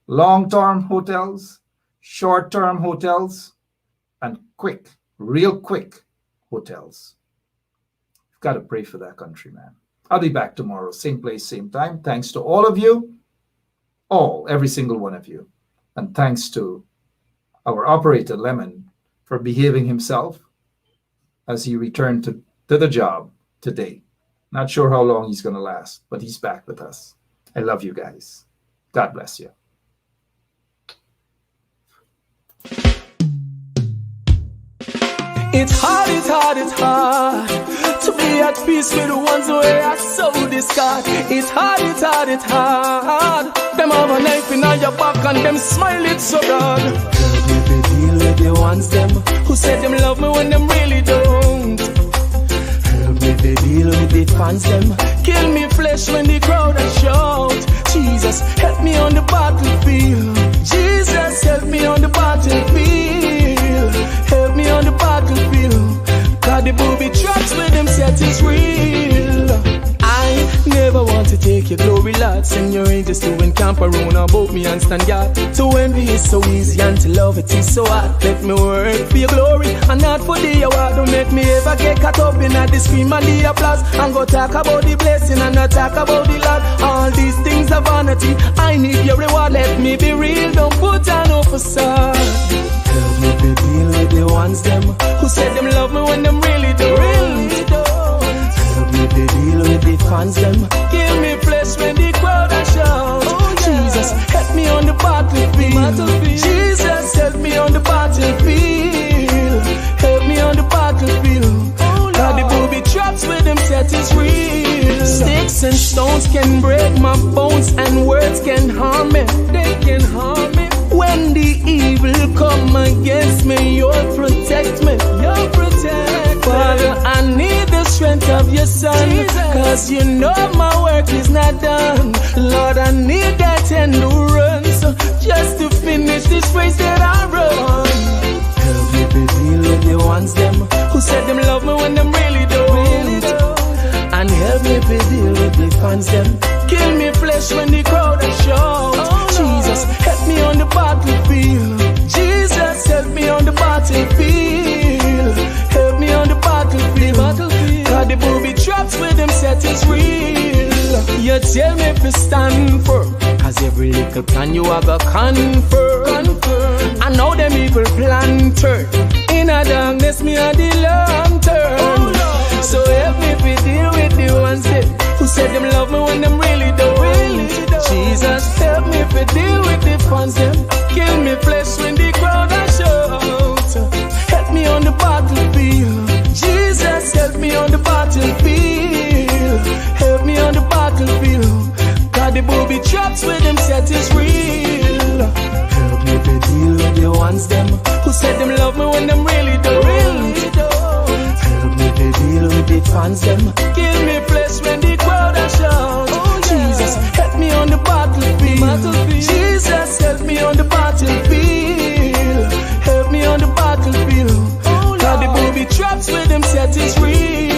Long-term hotels, short-term hotels, and quick, real quick hotels. You've got to pray for that country, man. I'll be back tomorrow, same place, same time. Thanks to all of you, every single one of you. And thanks to our operator, Lemon, for behaving himself as he returned to the job today. Not sure how long he's going to last, but he's back with us. I love you guys. God bless you. It's hard to be at peace with the ones who are so discard. It's hard. Them have a knife in your back and them smile it so broad. Help me to deal with the ones them who said them love me when them really don't. Help me to deal with the fans them kill me flesh when the crowd and shout. Jesus, help me on the battlefield. Jesus, help me on the battlefield. Help me on the battlefield. Cause the booby traps with them set is real. I never want to take your glory, Lord. Send your angels to encamp around about me and stand guard. To envy is so easy and to love it is so hard. Let me work for your glory and not for the award. Don't make me ever get caught up in the scream and the applause. And go talk about the blessing and not talk about the Lord. All these things are vanity. I need your reward. Let me be real. Don't put on no facade. Help me to deal with the ones them who said them love me when them really don't. Help me to deal with the fans them kill me flesh when the crowd are shout. Jesus, help me on the battlefield. Jesus, help me on the battlefield. Help me on the battlefield. God, the booby traps with them set is real. Sticks and stones can break my bones and words can harm me. They can harm me. When the evil come against me, you'll protect me. You'll protect me. Father, I need the strength of your son. Cause you know my work is not done. Lord, I need that endurance just to finish this race that I run. Help me to deal with the ones them who said them love me when them really don't. And help me to deal with the fans them kill me flesh when the crowd are shout. Jesus, help me on the battlefield. Jesus, help me on the battlefield. Help me on the battlefield. God, the booby traps with them set is real. You tell me to stand firm, cause every little plan you have a confirm. I know them evil plan turn. In a darkness, me a the long term. So help me to deal with the ones that who said them love me when them really don't. Jesus, help me to deal with the fans them kill me flesh when the crowd are shout. Help me on the battlefield. Jesus, help me on the battlefield. Help me on the battlefield. God, the booby traps with them set is real. Help me to deal with the ones them who the traps where them set is real.